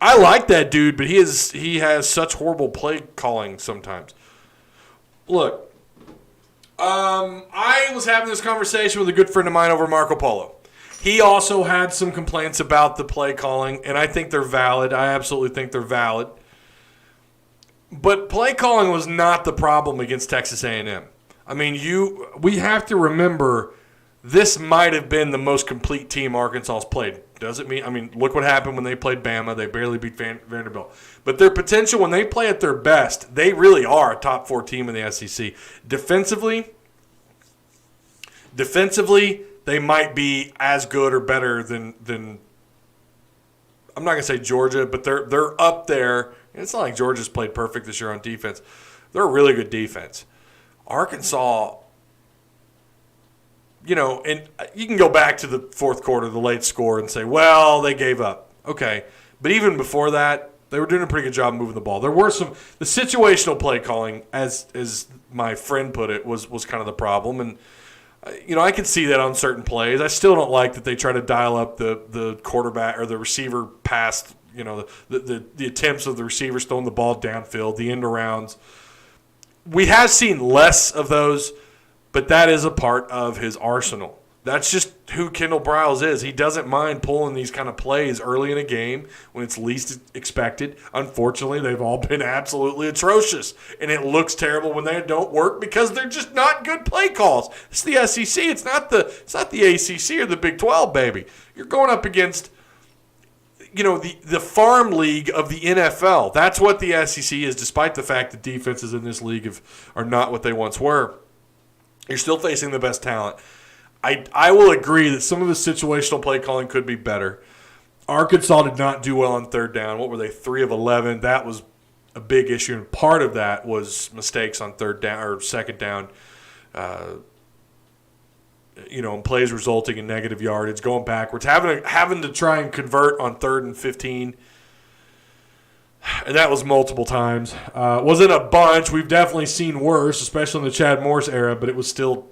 I like that dude, but he has such horrible play calling sometimes. Look. I was having this conversation with a good friend of mine over Marco Polo. He also had some complaints about the play calling, and I think they're valid. I absolutely think they're valid. But play calling was not the problem against Texas A&M. I mean, we have to remember this might have been the most complete team Arkansas's played. Doesn't mean, I mean, look what happened when they played Bama. They barely beat Vanderbilt. But their potential, when they play at their best, they really are a top 4 team in the SEC. Defensively, they might be as good or better than I'm not going to say Georgia, but they're up there. It's not like Georgia's played perfect this year on defense. They're a really good defense. Arkansas, and you can go back to the fourth quarter, the late score, and say, well, they gave up. Okay. But even before that, they were doing a pretty good job moving the ball. There were the situational play calling, as my friend put it, was kind of the problem. And, I can see that on certain plays. I still don't like that they try to dial up the quarterback or the receiver past, the attempts of the receivers throwing the ball downfield, the end arounds. We have seen less of those, but that is a part of his arsenal. That's just who Kendall Briles is. He doesn't mind pulling these kind of plays early in a game when it's least expected. Unfortunately, they've all been absolutely atrocious, and it looks terrible when they don't work because they're just not good play calls. It's the SEC. It's not the ACC or the Big 12, baby. You're going up against the farm league of the NFL. That's what the SEC is, despite the fact that defenses in this league are not what they once were. You're still facing the best talent. I will agree that some of the situational play calling could be better. Arkansas did not do well on third down. What were they, 3 of 11? That was a big issue, and part of that was mistakes on third down or second down. And plays resulting in negative yardage, going backwards, having to try and convert on 3rd and 15. And that was multiple times. Wasn't a bunch. We've definitely seen worse, especially in the Chad Morris era, but it was still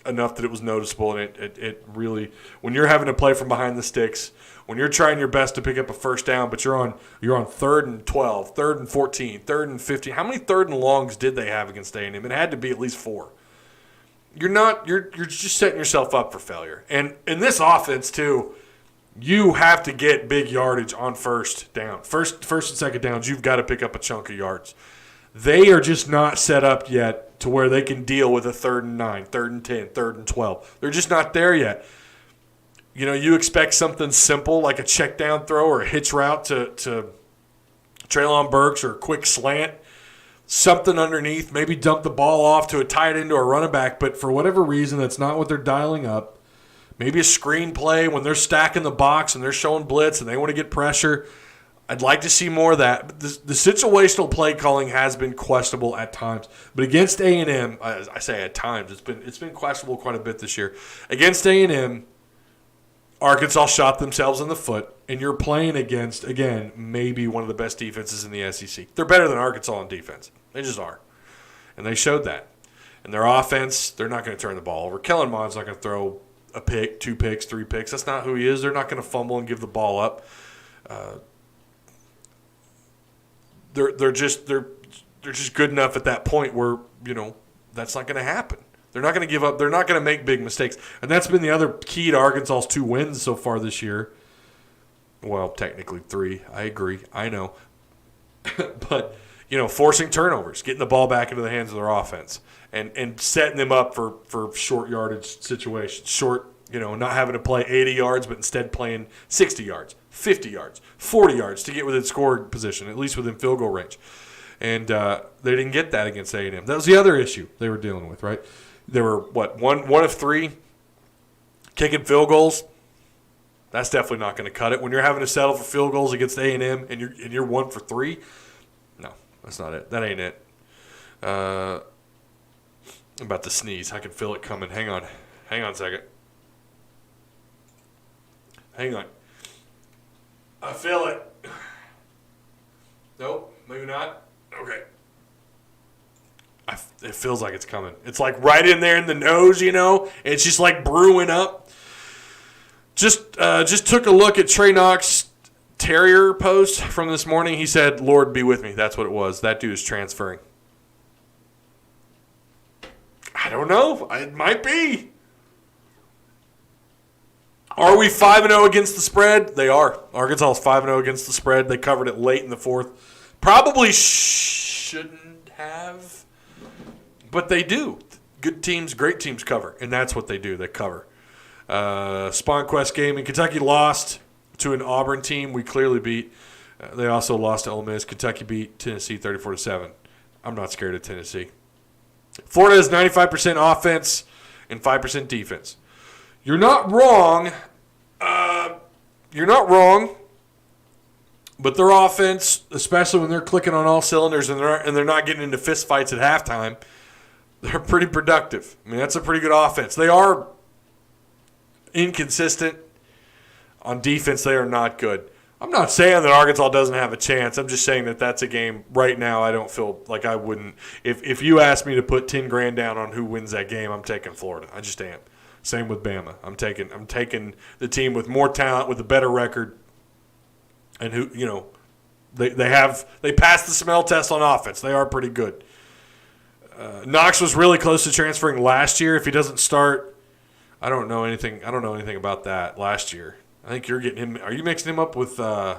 enough that it was noticeable. And it really, when you're having to play from behind the sticks, when you're trying your best to pick up a first down, but you're on 3rd and 12, 3rd and 14, 3rd and 15. How many 3rd and longs did they have against A&M? It had to be at least 4. You're just setting yourself up for failure. And in this offense too, you have to get big yardage on first down. First and second downs, you've got to pick up a chunk of yards. They are just not set up yet to where they can deal with a 3rd and 9, 3rd and 10, 3rd and 12. They're just not there yet. You expect something simple like a check down throw or a hitch route to Treylon Burks or a quick slant. Something underneath, maybe dump the ball off to a tight end or a running back, but for whatever reason, that's not what they're dialing up. Maybe a screen play when they're stacking the box and they're showing blitz and they want to get pressure. I'd like to see more of that. The situational play calling has been questionable at times, but against A&M, I say at times, it's been questionable quite a bit this year. Against A&M, Arkansas shot themselves in the foot, and you're playing against, again, maybe one of the best defenses in the SEC. They're better than Arkansas on defense. They just are. And they showed that. And their offense, they're not going to turn the ball over. Kellen Mond's not going to throw a pick, 2 picks, 3 picks. That's not who he is. They're not going to fumble and give the ball up. They're just good enough at that point where, that's not going to happen. They're not going to give up. They're not going to make big mistakes. And that's been the other key to Arkansas's 2 wins so far this year. Well, technically 3. I agree. I know. But, forcing turnovers, getting the ball back into the hands of their offense, and setting them up for short yardage situations. Short, not having to play 80 yards, but instead playing 60 yards, 50 yards, 40 yards to get within scoring position, at least within field goal range. And they didn't get that against A&M. That was the other issue they were dealing with, right? They were, one of 3 kicking field goals. That's definitely not going to cut it. When you're having to settle for field goals against A&M and you're 1 for 3, no, that's not it. That ain't it. I'm about to sneeze. I can feel it coming. Hang on a second. Hang on. I feel it. Nope, maybe not. Okay. It feels like it's coming. It's like right in there in the nose, It's just like brewing up. Just took a look at Trey Knox Terrier post from this morning. He said, "Lord be with me." That's what it was. That dude is transferring. I don't know. It might be. Are we 5-0 against the spread? They are. Arkansas is 5-0 against the spread. They covered it late in the 4th. Probably shouldn't have. But they do. Good teams, great teams cover, and that's what they do. They cover. SpawnQuest game, and Kentucky lost to an Auburn team we clearly beat. They also lost to Ole Miss. Kentucky beat Tennessee 34-7. I'm not scared of Tennessee. Florida has 95% offense and 5% defense. You're not wrong. But their offense, especially when they're clicking on all cylinders and they're not getting into fist fights at halftime, they're pretty productive. I mean, that's a pretty good offense. They are inconsistent. On defense, they are not good. I'm not saying that Arkansas doesn't have a chance. I'm just saying that that's a game right now I don't feel like I wouldn't. If you asked me to put $10,000 down on who wins that game, I'm taking Florida. I just am. Same with Bama. I'm taking the team with more talent, with a better record, and who they passed the smell test on offense. They are pretty good. Knox was really close to transferring last year. If he doesn't start, I don't know anything about that last year. I think you're getting him. Are you mixing him up with who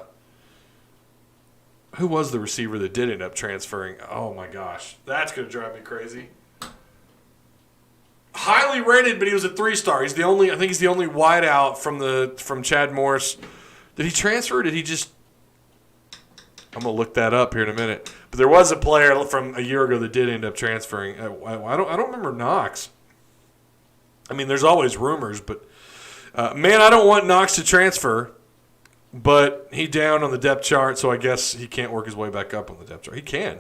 was the receiver that did end up transferring? Oh my gosh, that's gonna drive me crazy. Highly rated, but he was a 3-star. He's the only. I think he's the only wideout from Chad Morris. Did he transfer? Or did he just? I'm gonna look that up here in a minute. But there was a player from a year ago that did end up transferring. I don't remember Knox. I mean, there's always rumors, but. Man, I don't want Knox to transfer, but he down on the depth chart, so I guess he can't work his way back up on the depth chart. He can.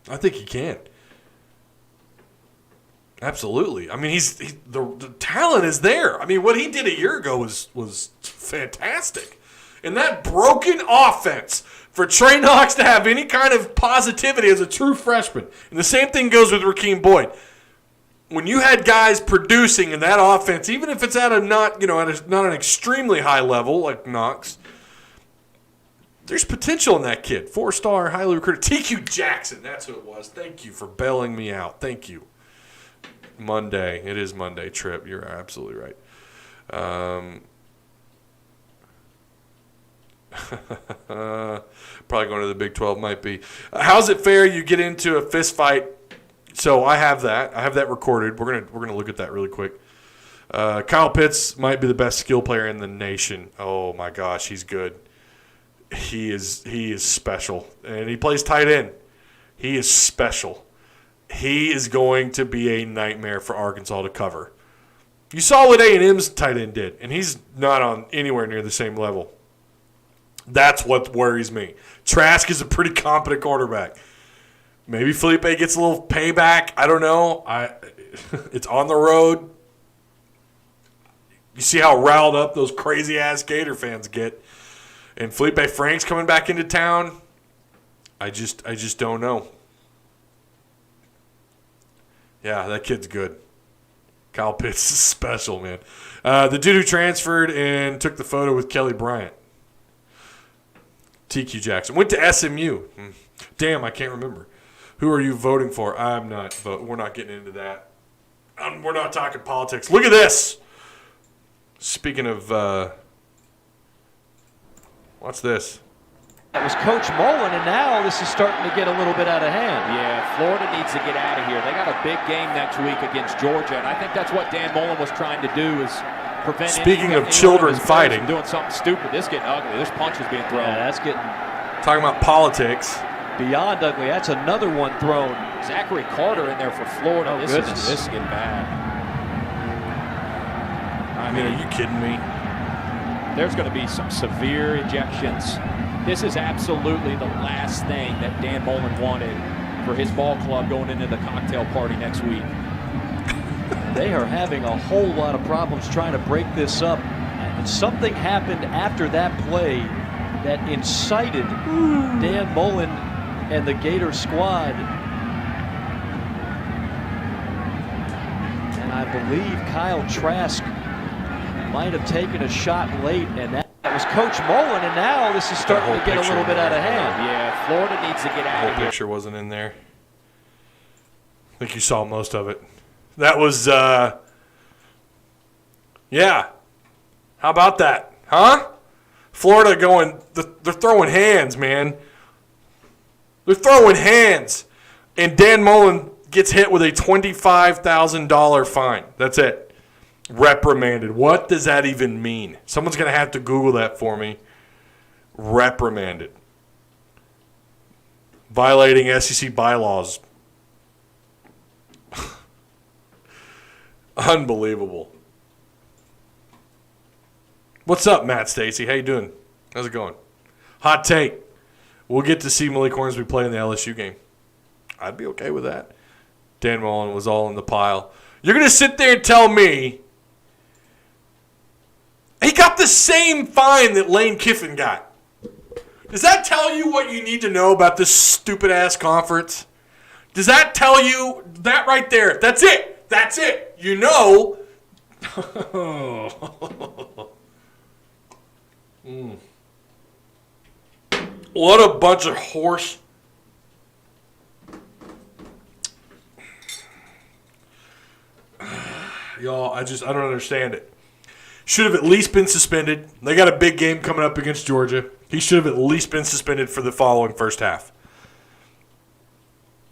I think he can. Absolutely. I mean, the talent is there. I mean, what he did a year ago was fantastic. And that broken offense, for Trey Knox to have any kind of positivity as a true freshman, and the same thing goes with Rakeem Boyd. When you had guys producing in that offense, even if it's at not an extremely high level like Knox, there's potential in that kid. 4-star, highly recruited. TQ Jackson, that's who it was. Thank you for bailing me out. Thank you. Monday. It is Monday, Trip. You're absolutely right. Probably going to the Big 12 might be. How's it fair you get into a fist fight? So I have that. I have that recorded. We're gonna look at that really quick. Kyle Pitts might be the best skill player in the nation. Oh my gosh, he's good. He is special, and he plays tight end. He is special. He is going to be a nightmare for Arkansas to cover. You saw what A&M's tight end did, and he's not on anywhere near the same level. That's what worries me. Trask is a pretty competent quarterback. Maybe Felipe gets a little payback. I don't know. It's on the road. You see how riled up those crazy-ass Gator fans get. And Felipe Franks coming back into town. I just don't know. Yeah, that kid's good. Kyle Pitts is special, man. The dude who transferred and took the photo with Kelly Bryant. TQ Jackson. Went to SMU. Damn, I can't remember. Who are you voting for? I'm not voting. We're not getting into that. We're not talking politics. Look at this. Speaking of, what's this? That was Coach Mullen, and now this is starting to get a little bit out of hand. Yeah, Florida needs to get out of here. They got a big game next week against Georgia, and I think that's what Dan Mullen was trying to do is prevent. Speaking of children fighting, doing something stupid. This is getting ugly. There's punches being thrown. Yeah, that's getting talking about politics. Beyond ugly. That's another one thrown. Zachary Carter in there for Florida. Oh, this is getting bad. I mean, are you kidding me? There's going to be some severe ejections. This is absolutely the last thing that Dan Mullen wanted for his ball club going into the cocktail party next week. They are having a whole lot of problems trying to break this up. And something happened after that play that incited Dan Mullen and the Gator squad. And I believe Kyle Trask might have taken a shot late, and that was Coach Mullen, and now this is starting to get a little bit out of hand. Yeah, Florida needs to get out of here. The whole picture wasn't in there. I think you saw most of it. That was, yeah. How about that? Huh? Florida going, they're throwing hands, man. They're throwing hands. And Dan Mullen gets hit with a $25,000 fine. That's it. Reprimanded. What does that even mean? Someone's going to have to Google that for me. Reprimanded. Violating SEC bylaws. Unbelievable. What's up, Matt Stacy? How you doing? How's it going? Hot take. We'll get to see Malik Hornsby play in the LSU game. I'd be okay with that. Dan Mullen was all in the pile. You're going to sit there and tell me he got the same fine that Lane Kiffin got. Does that tell you what you need to know about this stupid-ass conference? Does that tell you that right there? That's it. That's it. You know. What a bunch of horse. Y'all, I don't understand it. Should have at least been suspended. They got a big game coming up against Georgia. He should have at least been suspended for the following first half.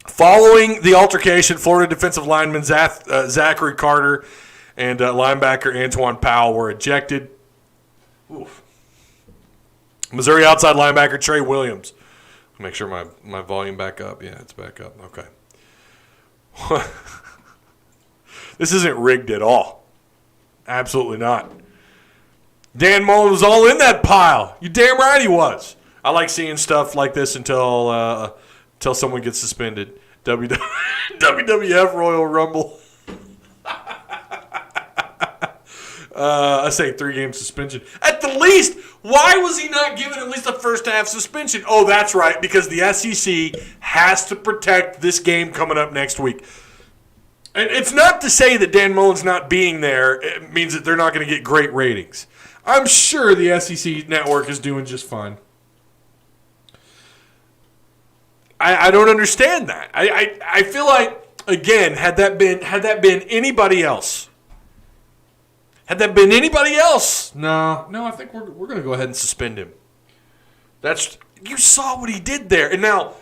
Following the altercation, Florida defensive lineman Zachary Carter and linebacker Antoine Powell were ejected. Oof. Missouri outside linebacker Trey Williams. Make sure my volume back up. Yeah, it's back up. Okay. This isn't rigged at all. Absolutely not. Dan Mullen was all in that pile. You damn right he was. I like seeing stuff like this until someone gets suspended. WWF Royal Rumble. I say 3-game suspension. At the least, why was he not given at least a first-half suspension? Oh, that's right, because the SEC has to protect this game coming up next week. And it's not to say that Dan Mullen's not being there. It means that they're not going to get great ratings. I'm sure the SEC network is doing just fine. I don't understand that. I feel like, again, had that been anybody else. Had that been anybody else, no, I think we're going to go ahead and suspend him. You saw what he did there. And now,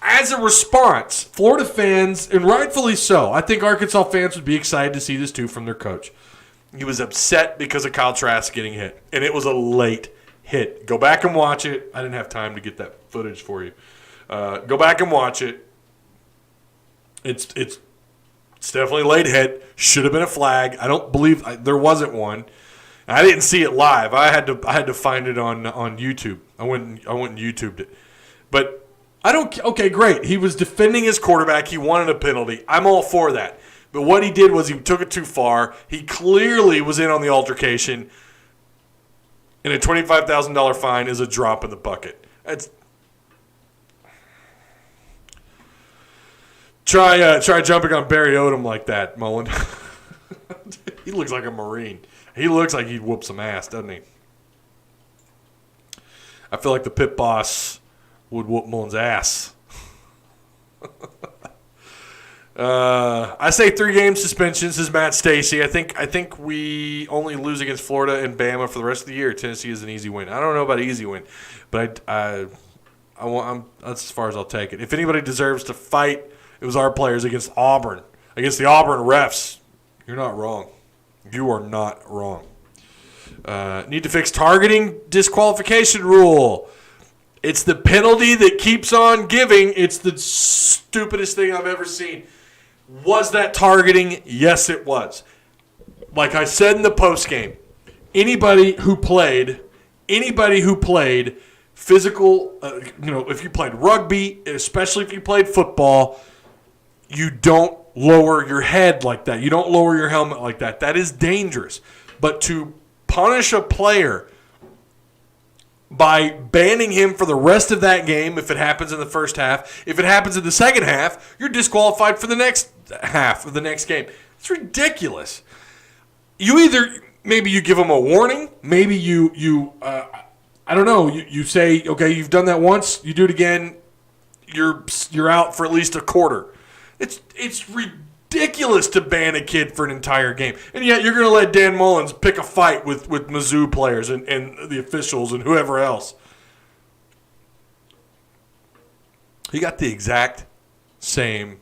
as a response, Florida fans, and rightfully so, I think Arkansas fans would be excited to see this too from their coach. He was upset because of Kyle Trask getting hit, and it was a late hit. Go back and watch it. I didn't have time to get that footage for you. Go back and watch it. It's definitely a late hit. Should have been a flag. I don't believe there wasn't one. I didn't see it live. I had to find it on YouTube. I went and YouTubed it. But okay, great. He was defending his quarterback. He wanted a penalty. I'm all for that. But what he did was he took it too far. He clearly was in on the altercation. And a $25,000 fine is a drop in the bucket. Try jumping on Barry Odom like that, Mullen. He looks like a Marine. He looks like he'd whoop some ass, doesn't he? I feel like the pit boss would whoop Mullen's ass. I say 3-game suspensions. This is Matt Stacy. I think we only lose against Florida and Bama for the rest of the year. Tennessee is an easy win. I don't know about an easy win, but that's as far as I'll take it. If anybody deserves to fight, it was our players against Auburn, against the Auburn refs. You're not wrong. You are not wrong. Need to fix targeting disqualification rule. It's the penalty that keeps on giving. It's the stupidest thing I've ever seen. Was that targeting? Yes, it was. Like I said in the postgame, anybody who played physical, if you played rugby, especially if you played football, you don't lower your head like that. You don't lower your helmet like that. That is dangerous. But to punish a player by banning him for the rest of that game, if it happens in the first half, if it happens in the second half, you're disqualified for the next half of the next game. It's ridiculous. Maybe you give him a warning. Maybe you I don't know. You say, okay, you've done that once. You do it again. You're out for at least a quarter. It's ridiculous to ban a kid for an entire game. And yet you're going to let Dan Mullins pick a fight with Mizzou players and the officials and whoever else. He got the exact same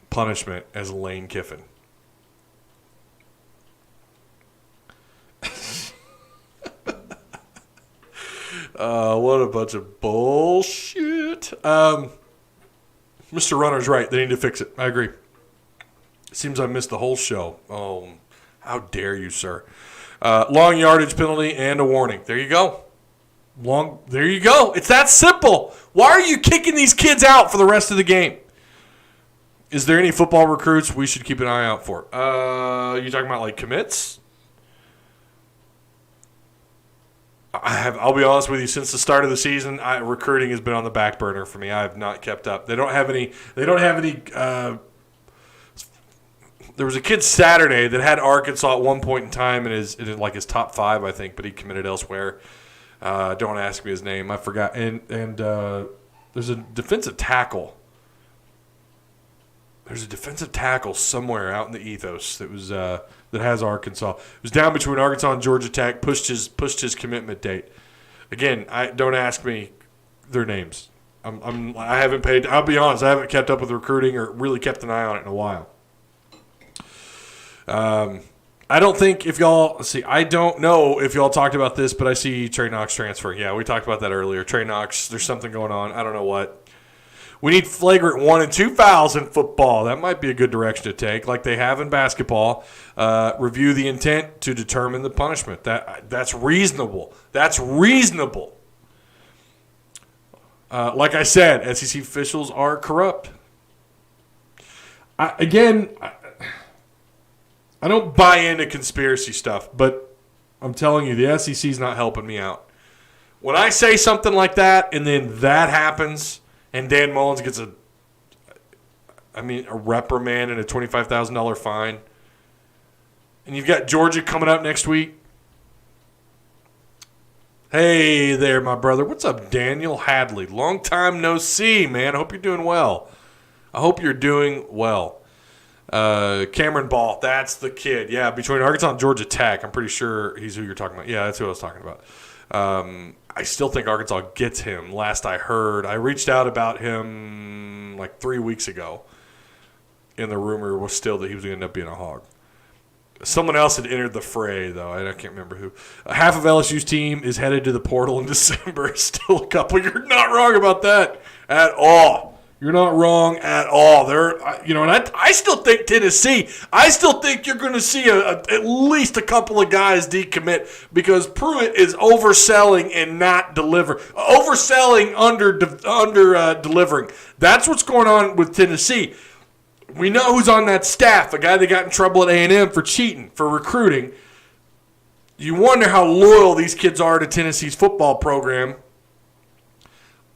punishment as Lane Kiffin. What a bunch of bullshit. Mr. Runner's right. They need to fix it. I agree. Seems I missed the whole show. Oh, how dare you, sir. Long yardage penalty and a warning. There you go. There you go. It's that simple. Why are you kicking these kids out for the rest of the game? Is there any football recruits we should keep an eye out for? You talking about like commits? I'll be honest with you. Since the start of the season, recruiting has been on the back burner for me. I have not kept up. They don't have any. There was a kid Saturday that had Arkansas at one point in time in his top 5, I think, but he committed elsewhere. Don't ask me his name. I forgot. And there's a defensive tackle. There's a defensive tackle somewhere out in the ethos that was that has Arkansas. It was down between Arkansas and Georgia Tech. Pushed his commitment date. Again, don't ask me their names. I haven't paid. I'll be honest. I haven't kept up with recruiting or really kept an eye on it in a while. I don't think if y'all see. I don't know if y'all talked about this, but I see Trey Knox transferring. Yeah, we talked about that earlier. Trey Knox. There's something going on. I don't know what. We need flagrant 1 and 2 fouls in football. That might be a good direction to take, like they have in basketball. Review the intent to determine the punishment. That's reasonable. That's reasonable. Like I said, SEC officials are corrupt. I don't buy into conspiracy stuff, but I'm telling you, the SEC's not helping me out. When I say something like that and then that happens – and Dan Mullins gets a reprimand and a $25,000 fine. And you've got Georgia coming up next week. Hey there, my brother. What's up, Danyel Hadley? Long time no see, man. I hope you're doing well. Cameron Ball, that's the kid. Yeah, between Arkansas and Georgia Tech. I'm pretty sure he's who you're talking about. Yeah, that's who I was talking about. I still think Arkansas gets him. Last I heard, I reached out about him like 3 weeks ago, and the rumor was still that he was going to end up being a Hog. Someone else had entered the fray, though. I can't remember who. Half of LSU's team is headed to the portal in December. Still a couple. You're not wrong about that at all. You're not wrong at all. And I still think Tennessee. I still think you're going to see at least a couple of guys decommit because Pruitt is overselling and not delivering. Overselling under delivering. That's what's going on with Tennessee. We know who's on that staff. A guy that got in trouble at A&M for cheating, for recruiting. You wonder how loyal these kids are to Tennessee's football program.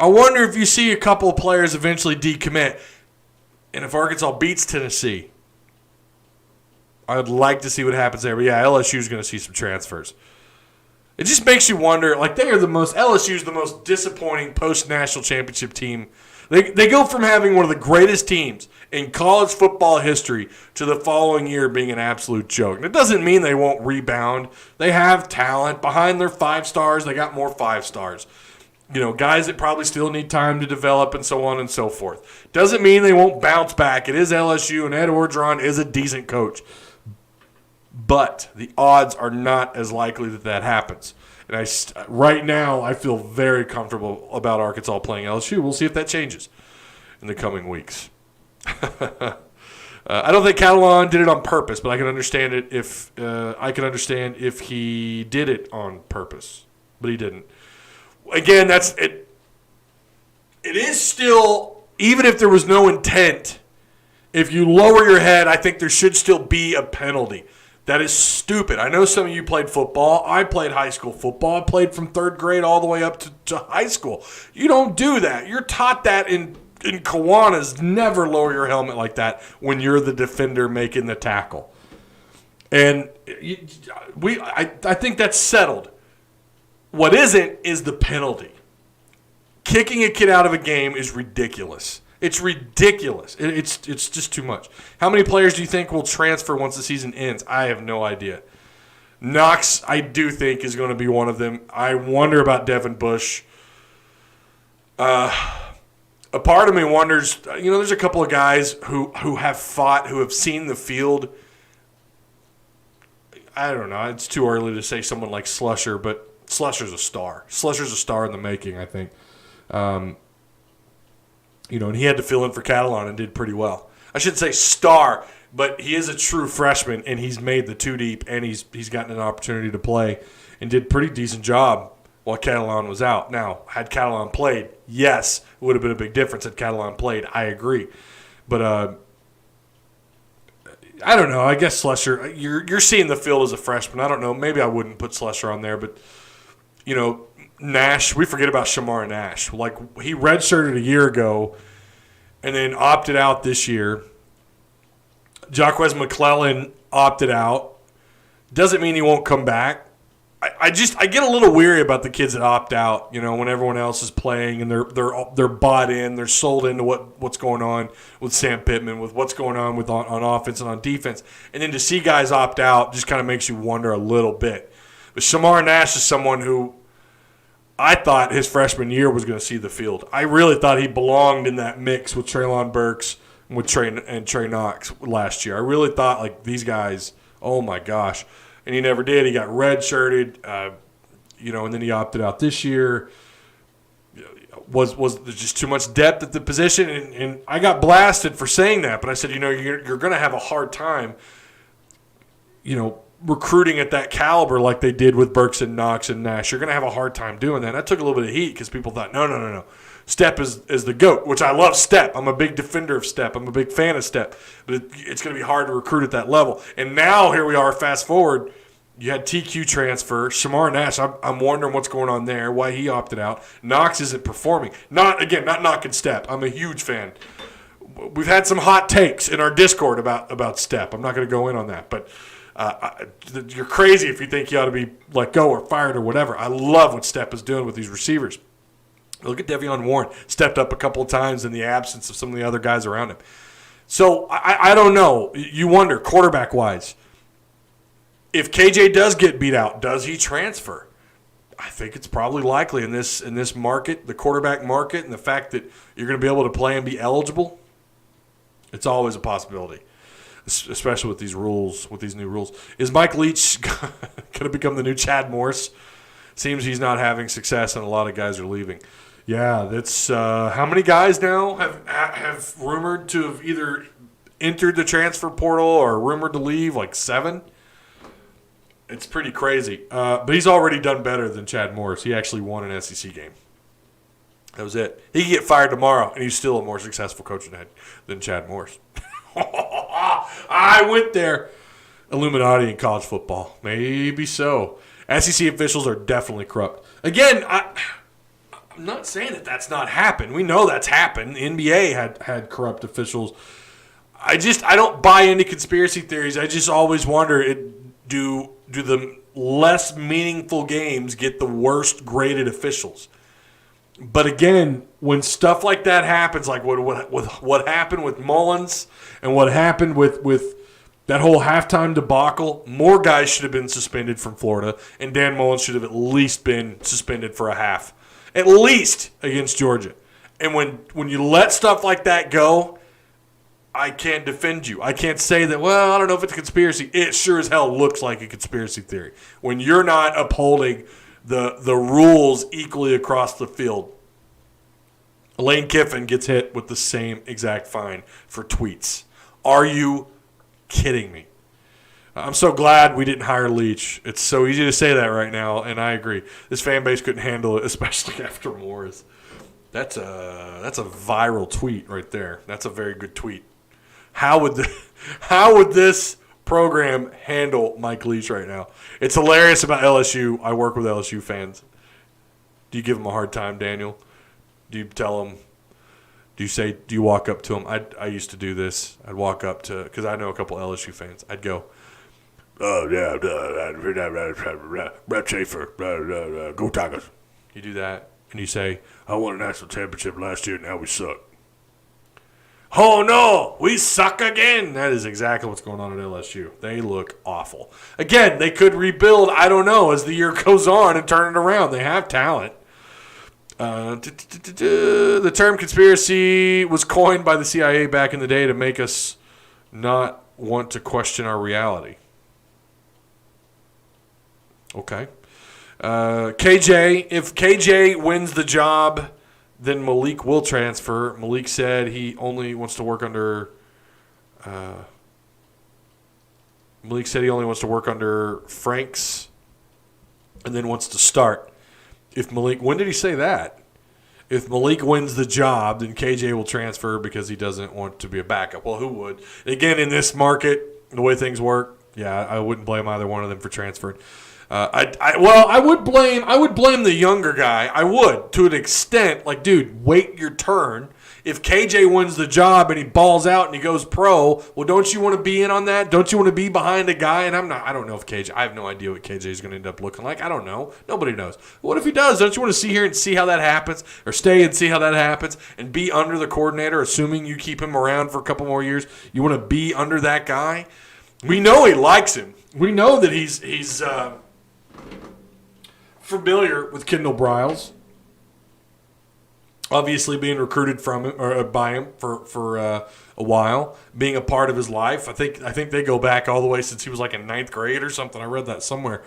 I wonder if you see a couple of players eventually decommit. And if Arkansas beats Tennessee, I would like to see what happens there. But yeah, LSU is going to see some transfers. It just makes you wonder, like LSU's the most disappointing post-national championship team. They go from having one of the greatest teams in college football history to the following year being an absolute joke. And it doesn't mean they won't rebound. They have talent. Behind their 5 stars, they got more 5 stars. Guys that probably still need time to develop and so on and so forth. Doesn't mean they won't bounce back. It is LSU, and Ed Orgeron is a decent coach. But the odds are not as likely that happens. And right now, I feel very comfortable about Arkansas playing LSU. We'll see if that changes in the coming weeks. I don't think Catalan did it on purpose, but I can understand it if he did it on purpose, but he didn't. Again, that's it. It is still, even if there was no intent, if you lower your head, I think there should still be a penalty. That is stupid. I know some of you played football. I played high school football. I played from 3rd grade all the way up to high school. You don't do that. You're taught that in Kiwanis. Never lower your helmet like that when you're the defender making the tackle. And I think that's settled. What isn't is the penalty. Kicking a kid out of a game is ridiculous. It's ridiculous. It's just too much. How many players do you think will transfer once the season ends? I have no idea. Knox, I do think, is going to be one of them. I wonder about Devin Bush. A part of me wonders, there's a couple of guys who have fought, who have seen the field. I don't know. It's too early to say someone like Slusher, but Slusher's a star. Slusher's a star in the making, I think. And he had to fill in for Catalan and did pretty well. I shouldn't say star, but he is a true freshman, and he's made the 2 deep, and he's gotten an opportunity to play and did a pretty decent job while Catalan was out. Now, had Catalan played, yes, it would have been a big difference had Catalan played. I agree. But I don't know. I guess Slusher, you're seeing the field as a freshman. I don't know. Maybe I wouldn't put Slusher on there. But, Nash, we forget about Shamar Nash. Like, he redshirted a year ago and then opted out this year. Jaquez McClellan opted out. Doesn't mean he won't come back. I get a little weary about the kids that opt out, when everyone else is playing and they're bought in, they're sold into what's going on with Sam Pittman, with what's going on with on offense and on defense. And then to see guys opt out just kind of makes you wonder a little bit. But Shamar Nash is someone who I thought his freshman year was going to see the field. I really thought he belonged in that mix with Treylon Burks and with Trey Knox last year. I really thought, like, these guys, oh my gosh. And he never did. He got redshirted, and then he opted out this year. Was there just too much depth at the position? And I got blasted for saying that, but I said, you're going to have a hard time, recruiting at that caliber like they did with Burks and Knox and Nash. You're going to have a hard time doing that. And I took a little bit of heat because people thought, no. Step is the GOAT, which I love Step. I'm a big defender of Step. I'm a big fan of Step. But it's going to be hard to recruit at that level. And now here we are, fast forward. You had TQ transfer. Shamar Nash, I'm wondering what's going on there, why he opted out. Knox isn't performing. Not knocking Step. I'm a huge fan. We've had some hot takes in our Discord about Step. I'm not going to go in on that. But you're crazy if you think he ought to be let go or fired or whatever. I love what Step is doing with these receivers. Look at De'Vion Warren. Stepped up a couple of times in the absence of some of the other guys around him. So I don't know. You wonder, quarterback-wise, if KJ does get beat out, does he transfer? I think it's probably likely in this market, the quarterback market, and the fact that you're going to be able to play and be eligible. It's always a possibility, especially with these rules, with these new rules. Is Mike Leach going to become the new Chad Morris? Seems he's not having success, and a lot of guys are leaving. Yeah, that's how many guys now have rumored to have either entered the transfer portal or rumored to leave? Like 7? It's pretty crazy. But he's already done better than Chad Morris. He actually won an SEC game. That was it. He could get fired tomorrow, and he's still a more successful coach than Chad Morris. I went there. Illuminati in college football. Maybe so. SEC officials are definitely corrupt. Again, I'm not saying that that's not happened. We know that's happened. The NBA had corrupt officials. I don't buy into conspiracy theories. I just always wonder, do the less meaningful games get the worst graded officials? But again, when stuff like that happens, like what happened with Mullins and what happened with that whole halftime debacle, more guys should have been suspended from Florida, and Dan Mullins should have at least been suspended for a half. At least against Georgia. And when you let stuff like that go, I can't defend you. I can't say that, well, I don't know if it's a conspiracy. It sure as hell looks like a conspiracy theory. When you're not upholding the rules equally across the field. Lane Kiffin gets hit with the same exact fine for tweets. Are you kidding me? I'm so glad we didn't hire Leach. It's so easy to say that right now, and I agree. This fan base couldn't handle it, especially after Morris. That's a viral tweet right there. That's a very good tweet. How would this program handle Mike Leach right now? It's hilarious about LSU. I work with LSU fans. Do you give them a hard time, Daniel? Do you tell them? Do you walk up to them? I used to do this. I'd walk up to, because I know a couple LSU fans. I'd go, oh, yeah, Brett Schaefer, go Tigers. You do that, and you say, I won a national championship last year, now we suck. Oh, no, we suck again. That is exactly what's going on at LSU. They look awful. Again, they could rebuild, I don't know, as the year goes on and turn it around. They have talent. The term conspiracy was coined by the CIA back in the day to make us not want to question our reality. Okay. KJ, if KJ wins the job, then Malik will transfer. Malik said he only wants to work under Franks and then wants to start. if Malik – when did he say that? If Malik wins the job, then KJ will transfer because he doesn't want to be a backup. Well, who would? Again, in this market, the way things work, yeah, I wouldn't blame either one of them for transferring. I would blame the younger guy. I would, to an extent. Like, dude, wait your turn. If KJ wins the job and he balls out and he goes pro, well, don't you want to be in on that? Don't you want to be behind a guy? And I don't know if KJ, I have no idea what KJ is going to end up looking like. I don't know. Nobody knows. What if he does? Don't you want to see here and see how that happens, or stay and see how that happens, and be under the coordinator, assuming you keep him around for a couple more years? You want to be under that guy? We know he likes him. We know that he's familiar with Kendall Briles. Obviously, being recruited from him or by him for a while, being a part of his life. I think they go back all the way since he was like in 9th grade or something. I read that somewhere.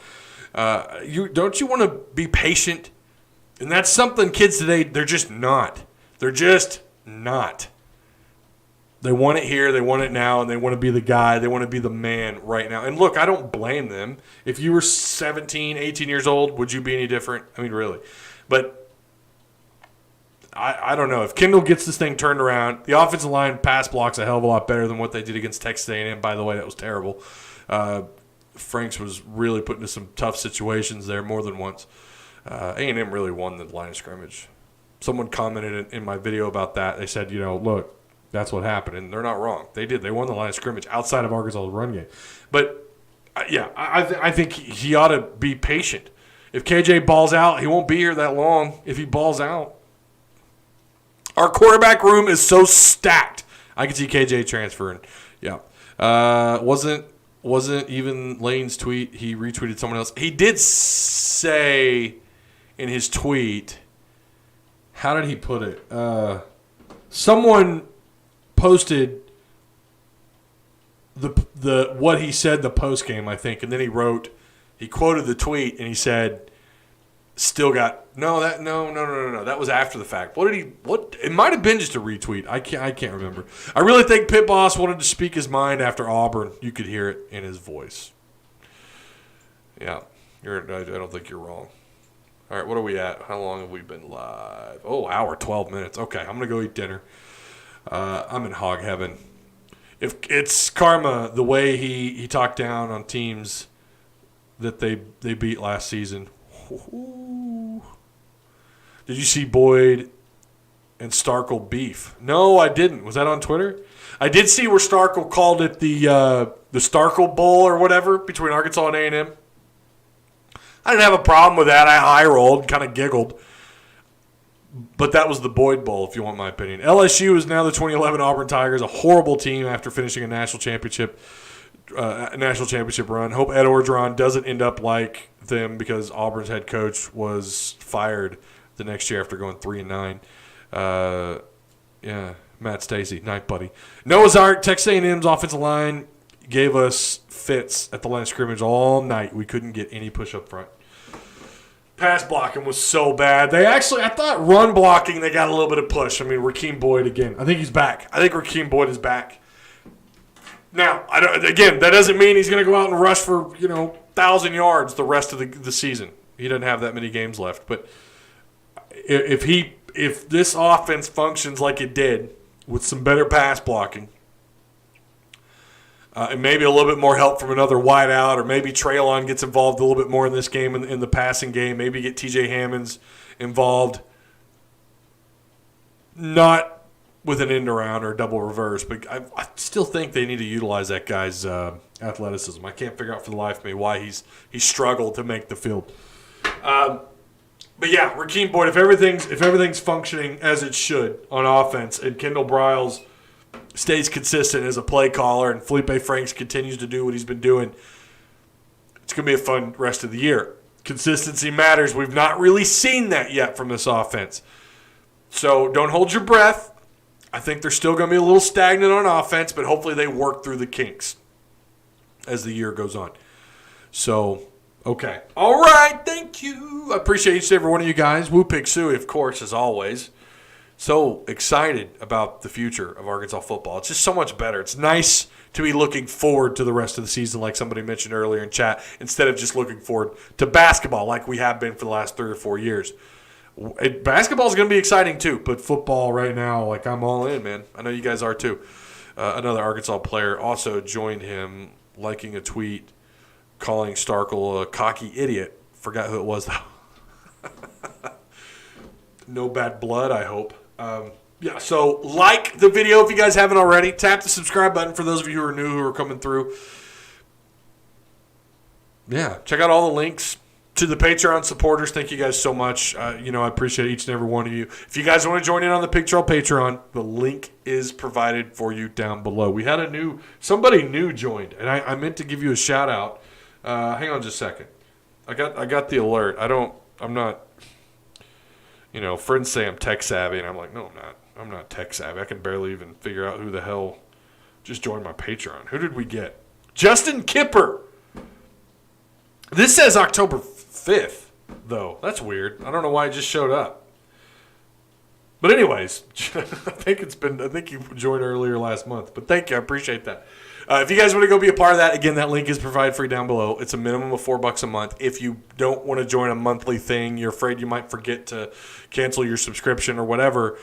Don't you want to be patient? And that's something kids today, they're just not. They're just not. They want it here, they want it now, and they want to be the guy. They want to be the man right now. And look, I don't blame them. If you were 17, 18 years old, would you be any different? I mean, really. But I don't know. If Kendall gets this thing turned around, the offensive line pass blocks a hell of a lot better than what they did against Texas A&M. By the way, that was terrible. Franks was really put into some tough situations there more than once. A&M really won the line of scrimmage. Someone commented in my video about that. They said, look, that's what happened, and they're not wrong. They did. They won the line of scrimmage outside of Arkansas' run game. But, I think he ought to be patient. If KJ balls out, he won't be here that long if he balls out. Our quarterback room is so stacked. I can see KJ transferring. Yeah. Wasn't even Lane's tweet. He retweeted someone else. He did say in his tweet, how did he put it? Someone posted the what he said the post game, I think, and then he quoted the tweet and he said, still got no. That was after the fact. What it might have been just a retweet. I can't remember. I really think Pit Boss wanted to speak his mind after Auburn. You could hear it in his voice. Yeah, I don't think you're wrong. All right, what are we at? How long have we been live? Oh, hour 12 minutes. Okay, I'm gonna go eat dinner. I'm in hog heaven. If it's karma, the way he talked down on teams that they beat last season. Ooh. Did you see Boyd and Starkle beef? No, I didn't. Was that on Twitter? I did see where Starkle called it the Starkle Bowl or whatever between Arkansas and A&M. I didn't have a problem with that. I eye-rolled, kind of giggled. But that was the Boyd Bowl, if you want my opinion. LSU is now the 2011 Auburn Tigers, a horrible team after finishing a national championship run. Hope Ed Orgeron doesn't end up like them because Auburn's head coach was fired the next year after going 3-9. Matt Stacy, night buddy. Noah's Ark, Texas A&M's offensive line gave us fits at the line of scrimmage all night. We couldn't get any push up front. Pass blocking was so bad. I thought run blocking, they got a little bit of push. I mean, Rakeem Boyd again. I think he's back. I think Rakeem Boyd is back. Now, that doesn't mean he's going to go out and rush for, 1,000 yards the rest of the season. He doesn't have that many games left. But if this offense functions like it did with some better pass blocking, and maybe a little bit more help from another wideout, or maybe Traylon gets involved a little bit more in this game, in the passing game. Maybe get TJ Hammonds involved. Not with an end around or a double reverse, but I still think they need to utilize that guy's athleticism. I can't figure out for the life of me why he struggled to make the field. But yeah, Rakeem Boyd, if everything's functioning as it should on offense, and Kendall Briles stays consistent as a play caller, and Felipe Franks continues to do what he's been doing, it's going to be a fun rest of the year. Consistency matters. We've not really seen that yet from this offense. So don't hold your breath. I think they're still going to be a little stagnant on offense, but hopefully they work through the kinks as the year goes on. So, okay. All right, thank you. I appreciate each and every one of you guys. Woo Pig Suey, of course, as always. So excited about the future of Arkansas football. It's just so much better. It's nice to be looking forward to the rest of the season, like somebody mentioned earlier in chat, instead of just looking forward to basketball like we have been for the last 3 or 4 years. Basketball is going to be exciting too, but football right now, like I'm all in, man. I know you guys are too. Another Arkansas player also joined him, liking a tweet calling Starkel a cocky idiot. Forgot who it was though. No bad blood, I hope. Yeah, so like the video if you guys haven't already. Tap the subscribe button for those of you who are new, who are coming through. Yeah, check out all the links to the Patreon supporters. Thank you guys so much. I appreciate each and every one of you. If you guys want to join in on the Pig Trail Patreon, the link is provided for you down below. We had somebody new joined, and I meant to give you a shout out. Hang on just a second. I got the alert. I'm not. Friends say I'm tech savvy, and I'm like, no, I'm not. I'm not tech savvy. I can barely even figure out who the hell just joined my Patreon. Who did we get? Justin Kipper. This says October 5th, though. That's weird. I don't know why it just showed up. But anyways, I think you joined earlier last month. But thank you. I appreciate that. If you guys want to go be a part of that, again, that link is provided for you down below. It's a minimum of $4 a month. If you don't want to join a monthly thing, you're afraid you might forget to cancel your subscription or whatever,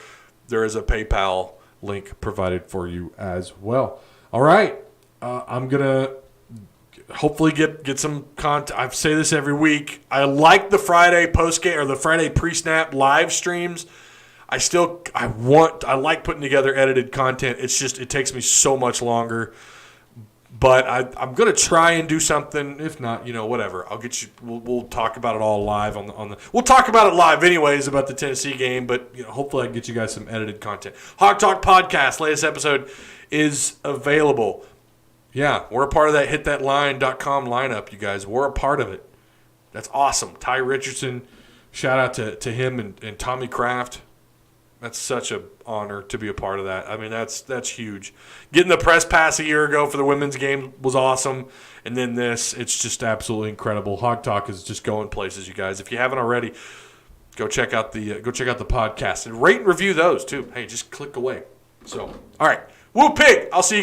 there is a PayPal link provided for you as well. All right. I'm going to hopefully get some content. I say this every week. I like the Friday post-game or the Friday pre-snap live streams. I like putting together edited content. It's just, it takes me so much longer. But I'm going to try and do something. If not, whatever. I'll get you. We'll talk about it all live on the. We'll talk about it live anyways about the Tennessee game. But hopefully I can get you guys some edited content. Hawk Talk Podcast, latest episode is available. Yeah, we're a part of that hitthatline.com lineup, you guys. We're a part of it. That's awesome. Ty Richardson, shout out to him and Tommy Kraft. That's such an honor to be a part of that. I mean, that's huge. Getting the press pass a year ago for the women's game was awesome. And then it's just absolutely incredible. Hog Talk is just going places, you guys. If you haven't already, go check out the podcast and rate and review those too. Hey, just click away. So, all right. Woo Pig. I'll see you guys.